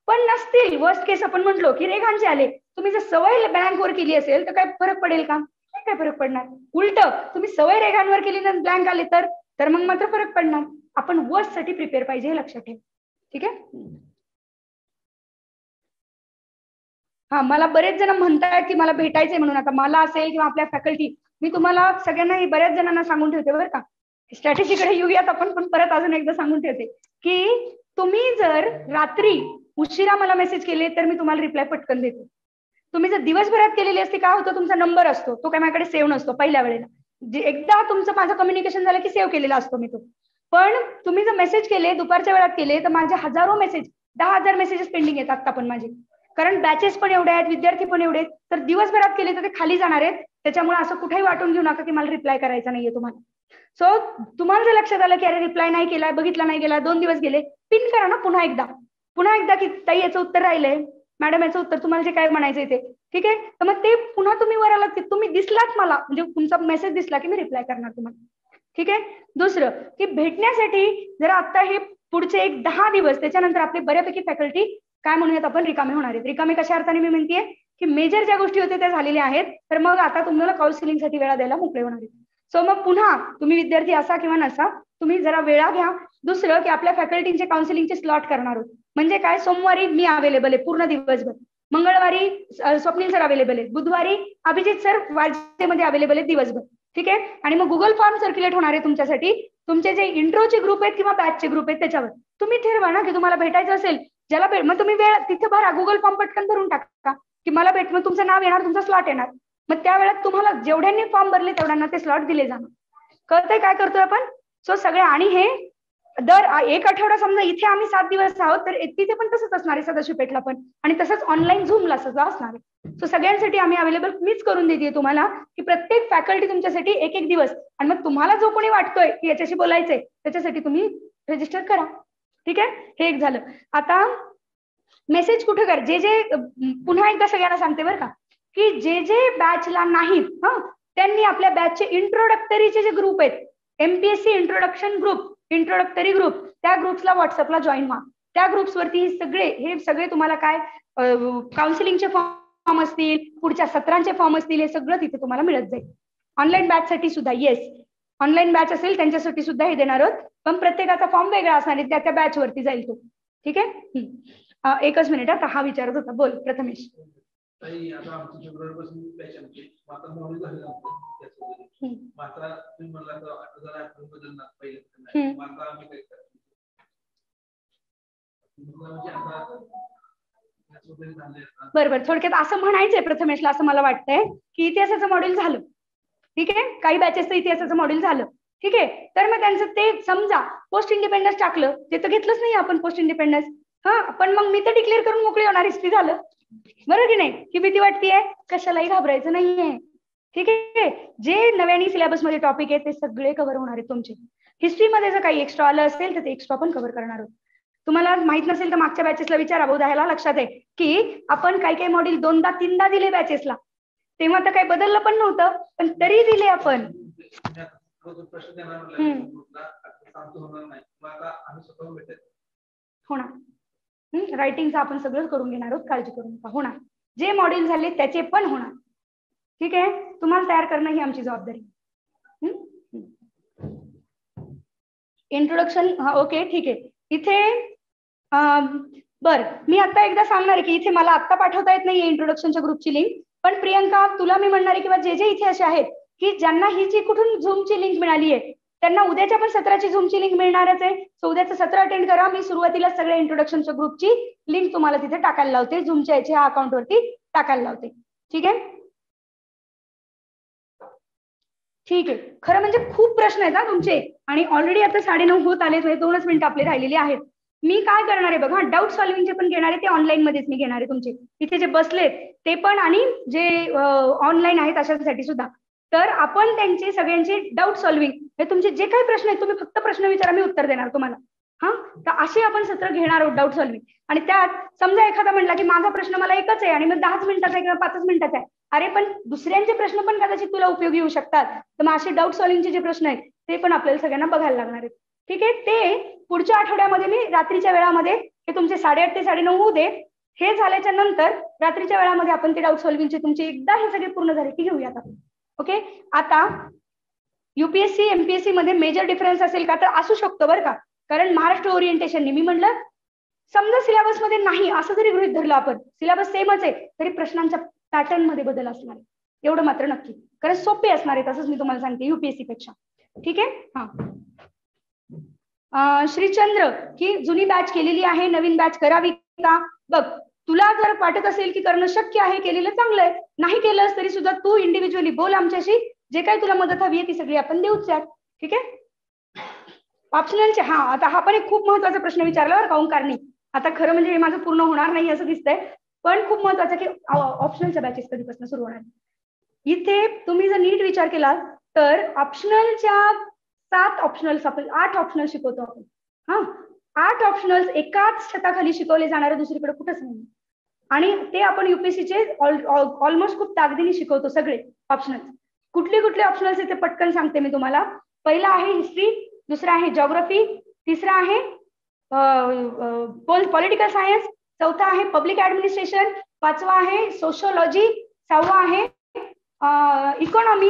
पण नसतील, वर्स्ट केस आपण म्हटलो की रेघांचे आले, तुम्ही जर सवय ब्लँक वर केली असेल तर काय फरक पडेल का, काय फरक पडणार. उलट तुम्ही सवय रेघांवर केली ना ब्लँक आले तर मग मात्र फरक पडणार. आपण वर्स्ट साठी प्रिपेअर पाहिजे हे लक्षात ठेवा. ठीक आहे. हा, मला बरेच जण म्हणतायत की मला भेटायचंय म्हणून, आता मला असेल किंवा आपल्या फॅकल्टी, मी तुम्हाला सगळ्यांना बऱ्याच जणांना सांगून ठेवते बरं का. स्ट्रॅटेजीकडे येऊयात आपण, पण परत अजून एकदा सांगून ठेवते की तुम्ही जर रात्री उशिरा मला मेसेज केले तर मी तुम्हाला रिप्लाय पटकन देते. तुम्ही जर दिवसभरात केलेली असते, काय होतं, तुमचा नंबर असतो तो काय माझ्याकडे सेव्ह नसतो पहिल्या वेळेला. जे एकदा तुमचं माझं कम्युनिकेशन झालं की सेव्ह केलेला असतो मी तो. पण तुम्ही जर मेसेज केले दुपारच्या वेळात केले तर माझे हजारो मेसेज, 10,000 मेसेजेस पेंडिंग आहेत आता पण माझे, कारण बॅचेस पण एवढे आहेत, विद्यार्थी पण एवढे आहेत. तर दिवसभरात केले तर ते खाली जाणार आहेत. त्याच्यामुळे असं कुठेही वाटून घेऊ नका की मला रिप्लाय करायचा नाहीये तुम्हाला. सो तुम्हाला जर लक्षात आलं की अरे रिप्लाय नाही केलाय, बघितला नाही गेला, 2 दिवस गेले, पिन करा ना पुन्हा एकदा की ताई याचं उत्तर राहिलंय, मॅडम याचं उत्तर, तुम्हाला जे काय म्हणायचंय ते. ठीक आहे. तर मग ते पुन्हा तुम्ही वर आलात की तुम्ही दिसलात मला, म्हणजे तुमचा मेसेज दिसला की मी रिप्लाय करणार तुम्हाला. ठीक आहे. दुसरं की भेटण्यासाठी जर आता हे पुढचे एक 10 दिवस त्याच्यानंतर आपले बऱ्यापैकी फॅकल्टी काय म्हणूयात आपण रिकामे होणार आहेत. रिकामे कशा अर्थाने मी म्हणतेय की मेजर ज्या गोष्टी होत्या त्या झालेल्या आहेत, तर मग आता तुम्हाला काउन्सिलिंगसाठी वेळा द्यायला मोकळे होणार आहेत. सो मग पुन्हा तुम्ही विद्यार्थी असा किंवा नसा, तुम्ही जरा वेळा घ्या. दुसरं की आपल्या फॅकल्टीचे काउन्सिलिंगचे स्लॉट करणार आहोत. म्हणजे काय, सोमवारी मी अवेलेबल आहे पूर्ण दिवसभर, मंगळवारी स्वप्नील सर अवेलेबल आहेत, बुधवारी अभिजित सर वाजेमध्ये अवेलेबल आहेत दिवसभर. ठीक आहे. आणि मग गुगल फॉर्म सर्क्युलेट होणार आहे तुमच्यासाठी, तुमचे जे इंट्रोचे ग्रुप आहेत किंवा बॅचचे ग्रुप आहेत त्याच्यावर तुम्ही ठरवा ना की तुम्हाला भेटायचं असेल, ज्याला भेट, मग तुम्ही वेळ तिथे भरा, गुगल फॉर्म पटकन भरून टाका की मला भेट, मग तुमचं नाव येणार, तुमचा स्लॉट येणार. मग त्या वेळात तुम्हाला जेवढ्यांनी फॉर्म भरले तेवढ्यांना ते स्लॉट दिले जाणार. कळतंय काय करतोय आपण. सो सगळे, आणि हे दर एक आठवडा, समजा इथे आम्ही 7 दिवस आहोत तर तिथे पण तसंच असणार आहे सदाशिव पेठला पण, आणि तसंच ऑनलाईन झूमला सगळं असणार आहे. सो सगळ्यांसाठी आम्ही अवेलेबल मीच करून देते तुम्हाला की प्रत्येक फॅकल्टी तुमच्यासाठी एक दिवस, आणि मग तुम्हाला जो कोणी वाटतोय की याच्याशी बोलायचंय त्याच्यासाठी तुम्ही रजिस्टर करा. ठीक आहे. हे एक झालं. आता मेसेज कुठे कर, जे पुन्हा एकदा सगळ्यांना सांगते बरं का, की जे बॅचला नाहीत त्यांनी आपल्या बॅचचे इंट्रोडक्टरीचे जे ग्रुप आहेत, MPSC introduction group, introductory group, त्या ग्रुप्सला व्हॉट्सअपला जॉईन व्हा. त्या ग्रुप्सवरती हे सगळे तुम्हाला काय काउन्सिलिंगचे फॉर्म असतील, पुढच्या सत्रांचे फॉर्म असतील, हे सगळं तिथे तुम्हाला मिळत जाईल. ऑनलाईन बॅच साठी सुद्धा, येस, ऑनलाईन बॅच असेल त्यांच्यासाठी सुद्धा हे देणार आहोत, पण प्रत्येकाचा फॉर्म वेगळा असणार आहे, त्या बॅच वरती जाईल तो. ठीक आहे. एकच मिनिट, आता हा विचारत होता, बोल प्रथमेश. बरोबर. थोडक्यात असं म्हणायचंय प्रथमेशला, असं मला वाटतंय की इतिहासाचं मॉड्यूल झालं. ठीक आहे. काही बॅचेसचं इतिहासाचं मॉड्यूल झालं. ठीक आहे. तर मग त्यांचं ते समजा पोस्ट इंडिपेंडन्स टाकलं, ते तर घेतलंच नाही आपण पोस्ट इंडिपेंडन्स. पण मग मी तर डिक्लेअर करून मोकळी होणार, हिस्ट्री झालं, बरोबर की नाही. की भीती वाटतेय, कशालाही घाबरायचं नाहीये. ठीक आहे. जे नव्याने सिलेबस मध्ये टॉपिक आहे ते सगळे कव्हर होणार आहेत तुमचे. हिस्ट्रीमध्ये जर काही एक्स्ट्रा आलं असेल तर ते एक्स्ट्रा पण कव्हर करणार आहोत. तुम्हाला माहित नसेल तर मागच्या बॅचेसला विचारा, बहुधा ह्याला लक्षात आहे की आपण काही मॉड्यूल 2दा 3दा दिले बॅचेसला, तेव्हा तर काही बदललं पण नव्हतं, पण तरी दिले आपण. होणार, रायटिंगचं आपण सगळं करून घेणार आहोत, काळजी करू नका, होणार. जे मॉड्यूल झाले त्याचे पण होणार. ठीक आहे. तुम्हाला तयार करणं ही आमची जबाबदारी. इंट्रोडक्शन, ओके, ठीक आहे. इथे मी आता एकदा सांगणार आहे की इथे मला आता पाठवता येत नाहीये इंट्रोडक्शनच्या ग्रुपची लिंक, पण प्रियंका तुला मी म्हणणार आहे किंवा जे इथे असे आहेत की ज्यांना ही जी कुठून झूमची लिंक मिळाली आहे त्यांना उद्याच्या पण सत्राची झूमची लिंक मिळणारच आहे. सो उद्याचं सत्र अटेंड करा. मी सुरुवातीला सगळ्या इंट्रोडक्शनच्या ग्रुपची लिंक तुम्हाला तिथे टाकायला लावते, झूमच्या याच्या अकाउंट वरती टाकायला लावते. ठीक आहे. ठीक आहे. खरं म्हणजे खूप प्रश्न आहेत तुमचे, आणि ऑलरेडी आता 9:30 होत आले, 2च मिनिटं आपले राहिलेली आहेत. मी काय करणार आहे बघा, डाऊट सॉल्व्हिंगचे पण घेणार आहे, ते ऑनलाईन मध्येच मी घेणार आहे तुमचे, इथे जे बसलेत ते पण आणि जे ऑनलाईन आहेत अशांसाठी सुद्धा. तर आपण त्यांचे सगळ्यांचे डाऊट सॉल्व्हिंग, हे तुमचे जे काही प्रश्न आहेत तुम्ही फक्त प्रश्न विचारा, मी उत्तर देणार तुम्हाला. हा, तर असे आपण सत्र घेणार आहोत डाऊट सॉल्व्हिंग. आणि त्यात समजा एखादा म्हणला की माझा प्रश्न मला एकच आहे आणि मग 10 मिनिटाचा आहे किंवा 5 मिनिटाचा आहे, अरे पण दुसऱ्यांचे प्रश्न पण कदाचित तुला उपयोगी येऊ शकतात. तर मग असे डाऊट सॉल्व्हिंगचे जे प्रश्न आहेत ते पण आपल्याला सगळ्यांना बघायला लागणार आहेत. ठीक आहे, ते पुढच्या आठवड्यामध्ये मी रात्रीच्या वेळामध्ये, हे तुमचे 8:30 ते 9:30 होऊ दे, हे झाल्याच्या नंतर रात्रीच्या वेळामध्ये आपण ते डाऊट सॉल्व्हिंगचे तुमचे एकदा हे सगळे पूर्ण झाले की घेऊयात आपण. ओके, आता युपीएससी एमपीएससी मध्ये मेजर डिफरन्स असेल का, तर असू शकतो बरं का. कारण महाराष्ट्र ओरिएंटेशनने मी म्हणलं समजा सिलेबस मध्ये नाही असं जरी गृहीत धरलं आपण, सिलेबस सेमच आहे तरी प्रश्नांच्या पॅटर्न मध्ये बदल असणार आहे, एवढं मात्र नक्की, कारण सोपे असणार आहे तसंच मी तुम्हाला सांगते युपीएससी पेक्षा. ठीक आहे. हा, श्रीचंद्र की जुनी बॅच केलेली आहे, नवीन बॅच करावी का. बघ, तुला जर वाटत असेल की करणं शक्य आहे, केलेलं चांगलं आहे, नाही केलंस तरी सुद्धा तू इंडिव्हिज्युअली बोल आमच्याशी, जे काही तुला मदत हवी आहे ती सगळी आपण देऊच यात. ठीक आहे. ऑप्शनलचे, हा, आता हा पण एक खूप महत्वाचा प्रश्न विचारला बरं का ओंकारने. आता खरं म्हणजे हे माझं पूर्ण होणार नाही असं दिसतंय, पण खूप महत्वाचं की ऑप्शनलच्या बॅचेस कधीपासून सुरू होणार. इथे तुम्ही जर नीट विचार केला तर ऑप्शनलच्या 7 ऑप्शनल्स, आपण 8 ऑप्शनल शिकवतो आपण. हा, 8 ऑप्शनल्स एकाच छताखाली शिकवले जाणारे दुसरीकडे कुठंच नाही. आणि ते आपण युपीएससीचे ऑलमोस्ट खूप ताकदीने शिकवतो सगळे ऑप्शनल. कुठले कुठले ऑप्शनल्स ते पटकन सांगते मी तुम्हाला. पहिला आहे हिस्ट्री, दुसरा आहे जॉग्राफी, तिसरा आहे पॉलिटिकल सायन्स, चौथा आहे पब्लिक ऍडमिनिस्ट्रेशन, पाचवा आहे सोशियोलॉजी, सहावा आहे इकॉनॉमी,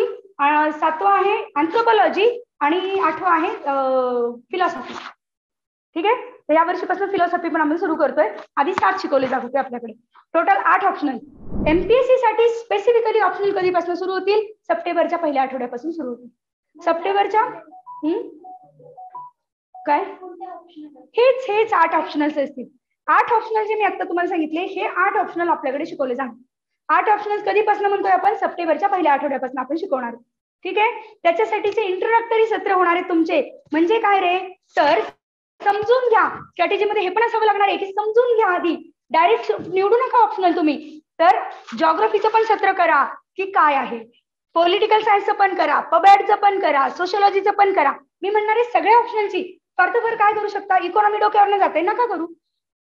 सातवा आहे अँथ्रोपॉलॉजी आणि आठवा आहे फिलॉसॉफी. ठीक आहे, तर या वर्षीपासून फिलॉसॉफी पण आपण सुरू करतोय, आधी 7 शिकवले जात होते आपल्याकडे. Total 8 optional. एमपीएससी साठी स्पेसिफिकली ऑप्शनल कधीपासून सुरू होतील, सप्टेंबरच्या पहिल्या आठवड्यापासून सुरू होतील. सप्टेंबरच्या काय, हेच 8 ऑप्शनल्स असतील. 8 ऑप्शनल जे मी आता तुम्हाला सांगितले, हे 8 ऑप्शनल आपल्याकडे शिकवले जाणार. 8 ऑप्शनल कधीपासून म्हणतोय आपण, सप्टेंबरच्या पहिल्या आठवड्यापासून आपण शिकवणार. ठीक आहे, त्याच्यासाठीचे इंट्रोडक्टरी सत्र होणार आहे तुमचे. म्हणजे काय रे, तर समजून घ्या, स्ट्रॅटेजीमध्ये हे पण असावं लागणार आहे की समजून घ्या आधी, डायरेक्ट निवडू नका ऑप्शनल तुम्ही. तर जॉग्राफीचं पण सत्र करा की काय आहे, पॉलिटिकल सायन्सचं पण करा, पबॅडचं पण करा, सोशियोलॉजीचं पण करा. मी म्हणणार आहे सगळ्या ऑप्शनलची फार काय करू शकता, इकॉनॉमी डोक्यावर न जाते नका करू.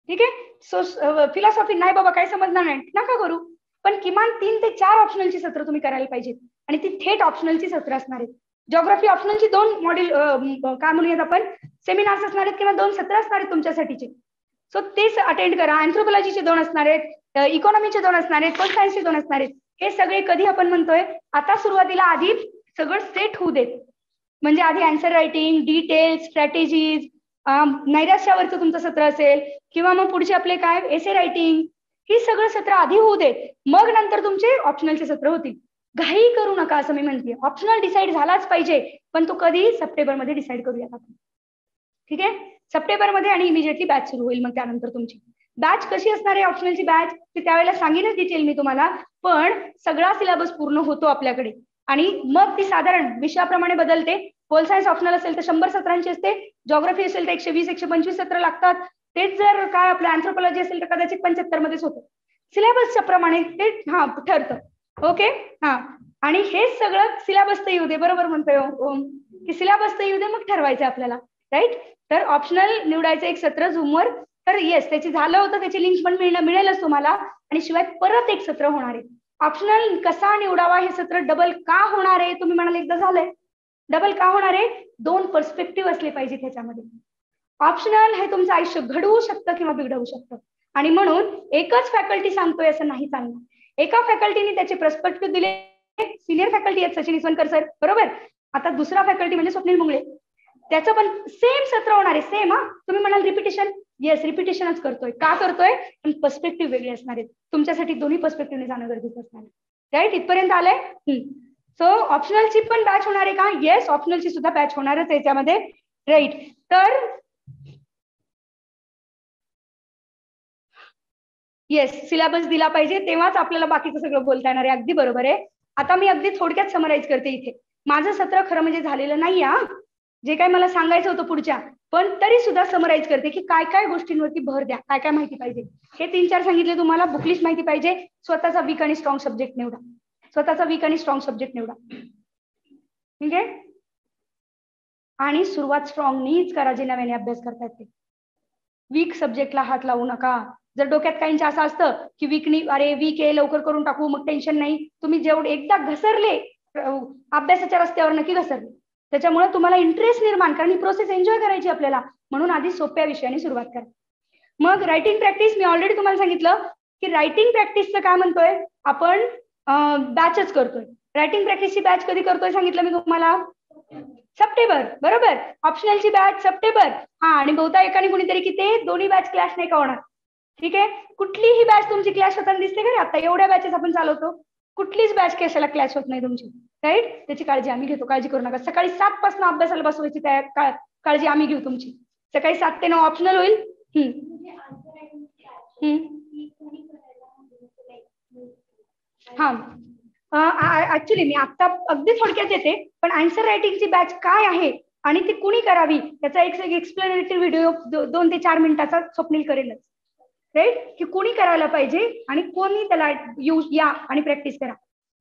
ठीक आहे, फिलॉसॉफी नाही बाबा काय समजणार नाही नका करू, पण किमान 3 ते 4 ऑप्शनलची सत्र तुम्ही करायला पाहिजेत आणि ती थेट ऑप्शनलची सत्र असणार आहेत. जॉग्राफी ऑप्शनलची 2 मॉड्यूल काय म्हणूयात आपण, सेमिनार्स असणार आहेत किंवा 2 सत्र असणार आहेत तुमच्यासाठीचे, सो तेच अटेंड करा. अँथ्रोपॉलॉजीचे 2 असणार आहेत, इकॉनॉमीचे 2 असणार आहेत, पोल सायन्सचे 2 असणार आहेत. हे सगळे कधी आपण म्हणतोय, आता सुरुवातीला आधी सगळं सेट होऊ देत, म्हणजे आधी आन्सर रायटिंग, डिटेल्स, स्ट्रॅटेजीज, नैराश्यावरचं तुमचं सत्र असेल किंवा मग पुढचे आपले काय एसे रायटिंग, ही सगळं सत्र आधी होऊ देत, मग नंतर तुमचे ऑप्शनलचे सत्र होतील. घाई करू नका असं मी म्हणते. ऑप्शनल डिसाईड झालाच पाहिजे, पण तो कधी, सप्टेंबरमध्ये डिसाईड करूयात आपण. ठीक आहे, सप्टेंबरमध्ये आणि इमिजिएटली बॅच सुरू होईल. मग त्यानंतर तुमची बॅच कशी असणार आहे ऑप्शनलची बॅच, ते त्यावेळेला सांगेनच डिटेल मी तुम्हाला, पण सगळा सिलेबस पूर्ण होतो आपल्याकडे आणि मग ती साधारण विषयाप्रमाणे बदलते. पोल सायन्स ऑप्शनल असेल तर 100 सत्रांची असते, जॉग्राफी असेल तर 120-125 सत्र लागतात, तेच जर काय आपलं अँथ्रोपॉलॉजी असेल तर कदाचित 75 मध्येच होतं. सिलेबसच्या प्रमाणे ते ठरतं. ओके, आणि हे सगळं सिलेबस तर येऊ दे, बरोबर म्हणतोय की सिलेबस तर येऊ दे, मग ठरवायचं आपल्याला, राईट. तर ऑप्शनल निवडायचं एक सत्र झूमवर, तर येस त्याची झालं होतं, त्याची लिंक पण मिळेलच तुम्हाला, आणि शिवाय परत एक सत्र होणार आहे. ऑप्शनल कसा निवडावा हे सत्र डबल का होणार आहे, तुम्ही म्हणाल एकदा झालंय, डबल का होणार आहे, 2 पर्स्पेक्टिव्ह असले पाहिजे त्याच्यामध्ये. ऑप्शनल हे तुमचं आयुष्य घडवू शकतं किंवा बिघडवू शकतं, आणि म्हणून एकच फॅकल्टी सांगतोय असं नाही चालणार. एका फॅकल्टीने त्याचे पर्स्पेक्टिव्ह दिले, सिनियर फॅकल्टी आहेत सचिन इसवणकर सर, बरोबर. आता दुसरा फॅकल्टी म्हणजे स्वप्नील मुंगळे, त्याचं पण सेम सत्र होणार आहे, सेम. तुम्ही म्हणाल रिपिटेशन, येस रिपिटेशनच करतोय, का करतोय, पण पर्स्पेक्टिव्ह वेगळे असणार आहेत तुमच्यासाठी, दोन्ही पर्स्पेक्टिव्हने जाणं गरजेचं असणार आहे, राईट. इथपर्यंत आलंय. सो ऑप्शनलची पण बॅच होणार आहे का, येस ऑप्शनलची सुद्धा बॅच होणारच आहे त्यामध्ये, राईट. तर येस सिलेबस दिला पाहिजे, तेव्हाच आपल्याला बाकीचं सगळं बोलता येणार आहे. अगदी बरोबर आहे. आता मी अगदी थोडक्यात समराईज करते इथे. माझं सत्र खरं म्हणजे झालेलं नाही, जे काय मला सांगायचं होतं पुढच्या, पण तरी सुद्धा समराईज करते की काय काय गोष्टींवरती भर द्या, काय काय माहिती पाहिजे. हे 3-4 सांगितले तुम्हाला. बुकलिस्ट माहिती पाहिजे. स्वतःचा वीक आणि स्ट्रॉंग सब्जेक्ट निवडा. स्वतःचा वीक आणि स्ट्रॉंग सब्जेक्ट निवडा. ठीक आहे. आणि सुरुवात स्ट्रॉंगनीच करा जे नव्याने अभ्यास करतायत ते. वीक सब्जेक्टला हात लावू नका. जर डोक्यात काहींच्या असं असतं की वीकनी, अरे वीक आहे लवकर करून टाकू मग टेन्शन नाही, तुम्ही जेवढे एकदा घसरले अभ्यासाच्या रस्त्यावर नक्की घसरले. त्याच्यामुळे तुम्हाला इंटरेस्ट निर्माण, कारण ही प्रोसेस एन्जॉय करायची आपल्याला, म्हणून आधी सोप्या विषयाने सुरुवात करा. मग रायटिंग प्रॅक्टिस, मी ऑलरेडी तुम्हाला सांगितलं की रायटिंग प्रॅक्टिसचं काय म्हणतोय आपण, बॅचच करतोय. रायटिंग प्रॅक्टिसची बॅच कधी करतोय सांगितलं मी तुम्हाला, सप्टेंबर, बरोबर. ऑप्शनलची बॅच सप्टेंबर. हा, आणि बहुधा एकाने कुणीतरी की ते दोन्ही बॅच क्लॅश नाही का होणार. ठीक आहे. कुठलीही बॅच तुमची क्लॅश होताना दिसते का रे? आता एवढ्या बॅचेस आपण चालवतो, कुठलीच बॅच कशाला क्लॅश होत नाही तुमची, राईट. त्याची काळजी आम्ही घेतो, काळजी करू नका. सकाळी 7 पासून अभ्यासाला बसवायची काळजी आम्ही घेऊ तुमची. सकाळी 7 ते 9 ऑप्शनल होईल. हा, ऍक्च्युली मी आता अगदी थोडक्यात येते, पण आन्सर रायटिंगची बॅच काय आहे आणि ती कुणी करावी त्याचा एक एक्सप्लेनेटरी व्हिडिओ 2 ते 4 मिनिटाचा स्वप्नील करेलच, राईट. की कुणी करायला पाहिजे आणि कोणी त्याला या आणि प्रॅक्टिस करा.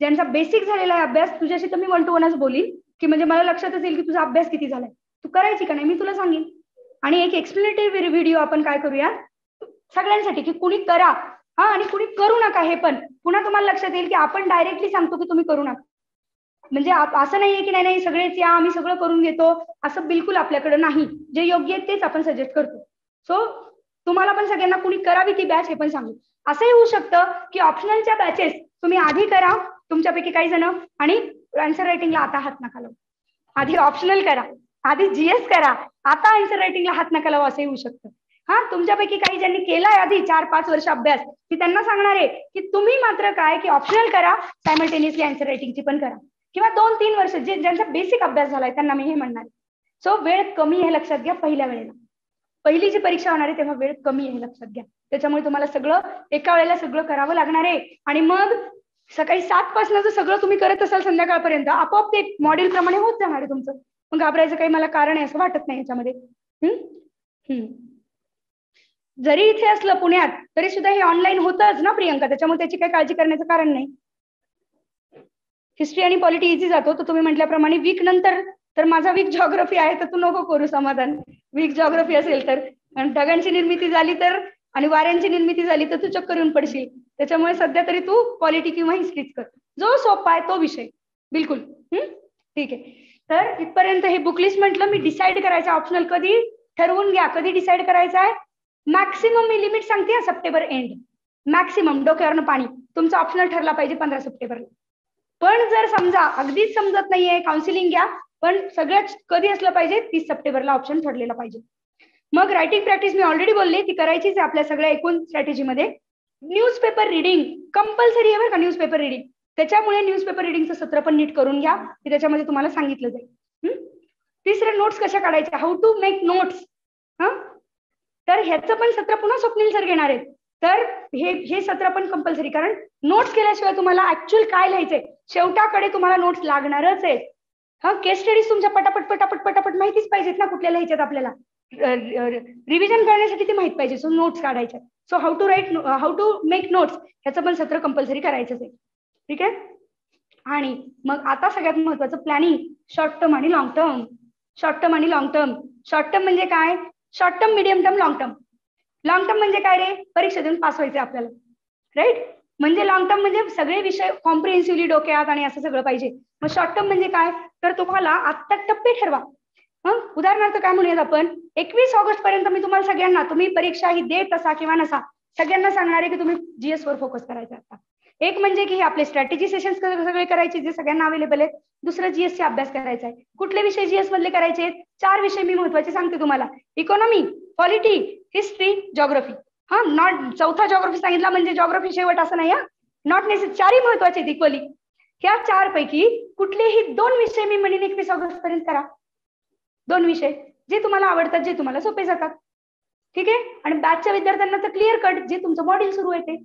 ज्यांचा बेसिक झालेला आहे अभ्यास, तुझ्याशी तर मी 1 to 1च बोलीन की म्हणजे मला लक्षातच येईल की तुझा अभ्यास किती झालाय, तू करायची का नाही मी तुला सांगेन. आणि एक एक्सप्लेनेटरी व्हिडिओ आपण काय करूया सगळ्यांसाठी की कुणी करा, हा, आणि कुणी करू नका. हे पण पुन्हा तुम्हाला लक्षात येईल की आपण डायरेक्टली सांगतो की तुम्ही करू नका, म्हणजे असं नाहीये की नाही सगळेच या आम्ही सगळं करून घेतो, असं बिलकुल आपल्याकडे नाही. जे योग्य आहे तेच आपण सजेस्ट करतो. सो तुम्हाला पण सगळ्यांना कुणी करावी ती बॅच हे पण सांगू. असंही होऊ शकतं की ऑप्शनलच्या बॅचेस तुम्ही आधी करा तुमच्यापैकी काही जण, आणि आन्सर रायटिंगला आता हात नका लावू. आधी ऑप्शनल करा, आधी जीएस करा, आता आन्सर रायटिंगला हात नका लावू, असंही होऊ शकतं. हा, तुमच्यापैकी काही ज्यांनी केलाय आधी 4-5 वर्ष अभ्यास, की त्यांना सांगणार आहे की तुम्ही मात्र काय की ऑप्शनल करा, सायमल्टेनियसली आन्सर रायटिंगची पण करा, किंवा 2-3 वर्ष जे ज्यांचा बेसिक अभ्यास झालाय त्यांना मी हे म्हणणार. सो वेळ कमी हे लक्षात घ्या. पहिल्या वेळेला पहिली जी परीक्षा होणार आहे तेव्हा वेळ कमी आहे हे लक्षात घ्या. त्याच्यामुळे तुम्हाला सगळं एका वेळेला सगळं करावं लागणार आहे. आणि मग सकाळी 7 पासून जर सगळं तुम्ही करत असाल संध्याकाळपर्यंत, आपोआप ते मॉड्यूल प्रमाणे होत जाणार आहे तुमचं. मग घाबरायचं काही मला कारण आहे असं वाटत नाही याच्यामध्ये. जरी इथे असलं पुण्यात तरी सुद्धा हे ऑनलाईन होतच ना प्रियंका, त्याच्यामुळे त्याची काही काळजी करण्याचं कारण नाही. हिस्ट्री आणि पॉलिटी इझी जातो. तर तुम्ही म्हटल्याप्रमाणे वीक नंतर तर माझा वीक जॉग्रफी आहे, तर तू नको करू समाधान. वीक जॉग्रफी असेल तर, ढगांची निर्मिती झाली तर आणि वाऱ्यांची निर्मिती झाली तर तू चक्कर येऊन पडशील. त्याच्यामुळे सध्या तरी तू पॉलिटी किंवा हिस्ट्रीच कर, जो सोपा आहे तो विषय. बिलकुल. ठीक आहे. तर इथपर्यंत हे बुकलिस्ट म्हटलं. मी डिसाईड करायचं ऑप्शनल कधी ठरवून घ्या, कधी डिसाईड करायचं आहे. मॅक्सिमम मी लिमिट सांगते सप्टेंबर एंड, मॅक्सिमम डोक्यावरनं पाणी. तुमचा ऑप्शनल ठरला पाहिजे 15 सप्टेंबरला. पण जर समजा अगदीच समजत नाहीये, काउन्सिलिंग घ्या, पण सगळ्यात कधी असलं पाहिजे 30 सप्टेंबरला ऑप्शन ठरलेला पाहिजे. मग रायटिंग प्रॅक्टिस मी ऑलरेडी बोलली, ती करायचीच आहे आपल्या सगळ्या एकूण स्ट्रॅटेजीमध्ये. न्यूजपेपर रिडिंग कंपल्सरी आहे बरं का, न्यूजपेपर रिडिंग. त्याच्यामुळे न्यूजपेपर रिडिंगचं सत्र पण नीट करून घ्या, की त्याच्यामध्ये तुम्हाला सांगितलं जाईल. तिसरं, नोट्स कशा काढायच्या, हाऊ टू मेक नोट्स. तर ह्याचं पण सत्र पुन्हा स्वप्नील सर घेणार आहेत. तर हे सत्र पण कंपल्सरी, कारण नोट्स केल्याशिवाय तुम्हाला ऍक्च्युअल काय लिहायचंय शेवटाकडे तुम्हाला नोट्स लागणारच आहेत. केस स्टडीज तुमच्या पटापट पटापट पटापट माहितीच पाहिजेत ना कुठल्या लिहायच्यात आपल्याला. रिव्हिजन करण्यासाठी ते माहित पाहिजे. सो नोट्स काढायच्या. So how to make notes ह्याचं पण सत्र कंपल्सरी करायचंच आहे. ठीक आहे. आणि मग आता सगळ्यात महत्वाचं प्लॅनिंग, शॉर्ट टर्म आणि लॉंग टर्म. शॉर्ट टर्म आणि लॉंग टर्म. शॉर्ट टर्म म्हणजे काय, short term, medium term, long term. Long term म्हणजे काय रे, परीक्षा देऊन पास व्हायचे आपल्याला, राईट. म्हणजे लॉंग टर्म म्हणजे सगळे विषय कॉम्प्रिहेन्सिव्हली डोक्यात आणि असं सगळं पाहिजे. मग शॉर्ट टर्म म्हणजे काय, तर तुम्हाला आत्ता टप्पे ठरवा. उदाहरणार्थ काय म्हणूयात आपण, 21 ऑगस्ट पर्यंत मी तुम्हाला सगळ्यांना, तुम्ही परीक्षा ही देत असा किंवा नसा, सगळ्यांना सांगणार आहे की तुम्ही जीएस वर फोकस करायचा. आता एक म्हणजे की आपले स्ट्रॅटेजी सेशन्स सगळे करायचे जे सगळ्यांना अवेलेबल आहेत. दुसरं जीएसचा अभ्यास करायचा आहे. कुठले विषय जीएस मधले करायचे, 4 विषय मी महत्वाचे सांगते तुम्हाला. Economy, polity, history, geography. Not चौथा जॉग्रफी सांगितला म्हणजे जॉग्रफी शेवट असं नाही. नॉट नेसेसरी, 4ही महत्वाचे आहेत इक्वली. ह्या 4 पैकी कुठलेही 2 विषय मी म्हणेन 21 ऑगस्ट पर्यंत करा. 2 विषय जे तुम्हाला आवडतात, जे तुम्हाला सोपे जातात. ठीक आहे. आणि बॅचच्या विद्यार्थ्यांना तर क्लिअर कट जे तुमचं मॉड्यूल सुरू आहे ते,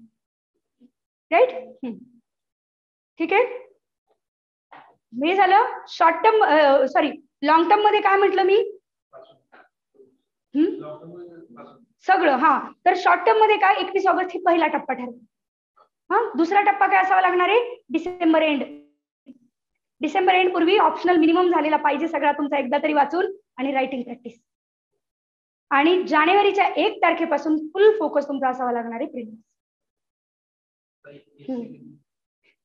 राईट. ठीक आहे. हे झालं short term, sorry long term मध्ये काय म्हटलं मी? सगळं. हा, तर शॉर्ट टर्म मध्ये काय 21 ऑगस्ट ही पहिला टप्पा ठरला. हा, दुसरा टप्पा काय असावा लागणार आहे? डिसेंबर एंड. डिसेंबर एंड पूर्वी ऑप्शनल मिनिमम झालेला पाहिजे सगळा तुमचा एकदा तरी वाचून, आणि रायटिंग प्रॅक्टिस. आणि जानेवारीच्या 1 तारखेपासून फुल फोकस तुमचा असावा लागणार आहे प्रिलिम्स.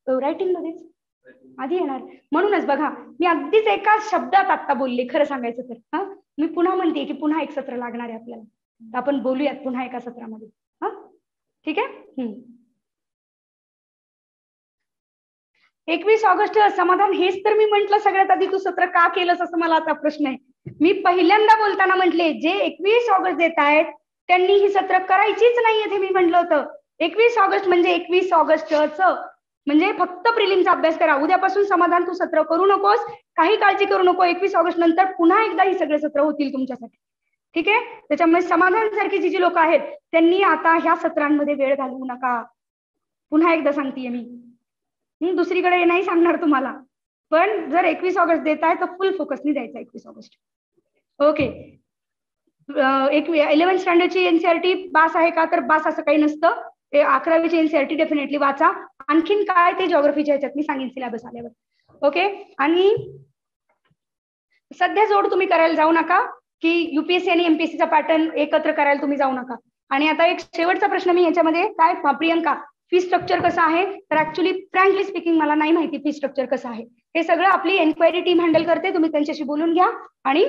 रायटिंग मध्येच आधी येणार. म्हणूनच बघा, मी अगदीच एका शब्दात आता बोलले खरं सांगायचं तर. हा, मी पुन्हा म्हणते की पुन्हा एक सत्र लागणार आहे आपल्याला, तर आपण बोलूयात पुन्हा एका सत्रामध्ये. हा, ठीक आहे. 21 ऑगस्ट समाधान, हेच तर मी म्हंटल सगळ्यात आधी तू सत्र का केलंस असं मला आता प्रश्न आहे. मी पहिल्यांदा बोलताना म्हटले जे 21 ऑगस्ट देत आहेत त्यांनी ही सत्र करायचीच नाहीये हे मी म्हटलं होतं. 21 ऑगस्ट म्हणजे 21 ऑगस्टचं म्हणजे फक्त प्रिलिमचा अभ्यास करा. उद्यापासून समाधान तू सत्र करू नकोस, काही काळजी करू नको. 21 ऑगस्ट नंतर पुन्हा एकदा ही सगळे सत्र होतील तुमच्यासाठी. ठीक आहे. त्याच्यामुळे समाधान सारखी जी लोक आहेत त्यांनी आता ह्या सत्रांमध्ये वेळ घालवू नका. पुन्हा एकदा सांगतेय मी दुसरीकडे नाही सांगणार तुम्हाला, पण जर 21 ऑगस्ट देत आहे तर फुल फोकसनी द्यायचा 21 ऑगस्ट. ओके. 11th स्टँडर्डची एनसीईआरटी बास आहे का? तर बास असं काही नसतं. 11वीची एनसीईआरटी डेफिनेटली वाचा. आणखीन काय ते जिओग्राफीच्या ह्याच्यात मी सांगेन सिलेबस आल्यावर. ओके. आणि सध्या जोड तुम्ही करायला जाऊ नका की युपीएससी आणि एमपीएससीचा पॅटर्न एकत्र करायला तुम्ही जाऊ नका. आणि आता एक शेवटचा प्रश्न मी याच्यामध्ये काय, प्रियंका, फी स्ट्रक्चर कसं आहे? तर ऍक्च्युली फ्रँकली स्पीकिंग मला नाही माहिती फी स्ट्रक्चर कसं आहे. हे सगळं आपली एन्क्वायरी टीम हँडल करते. तुम्ही त्यांच्याशी बोलून घ्या आणि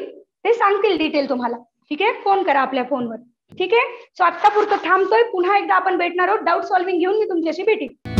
ते सांगतील डिटेल तुम्हाला. ठीक आहे. फोन करा आपल्या फोनवर. ठीक आहे. सो आत्ता पुरतं थांबतोय. पुन्हा एकदा आपण भेटणार आहोत. डाऊट सॉल्व्हिंग घेऊन मी तुमच्याशी भेटेन.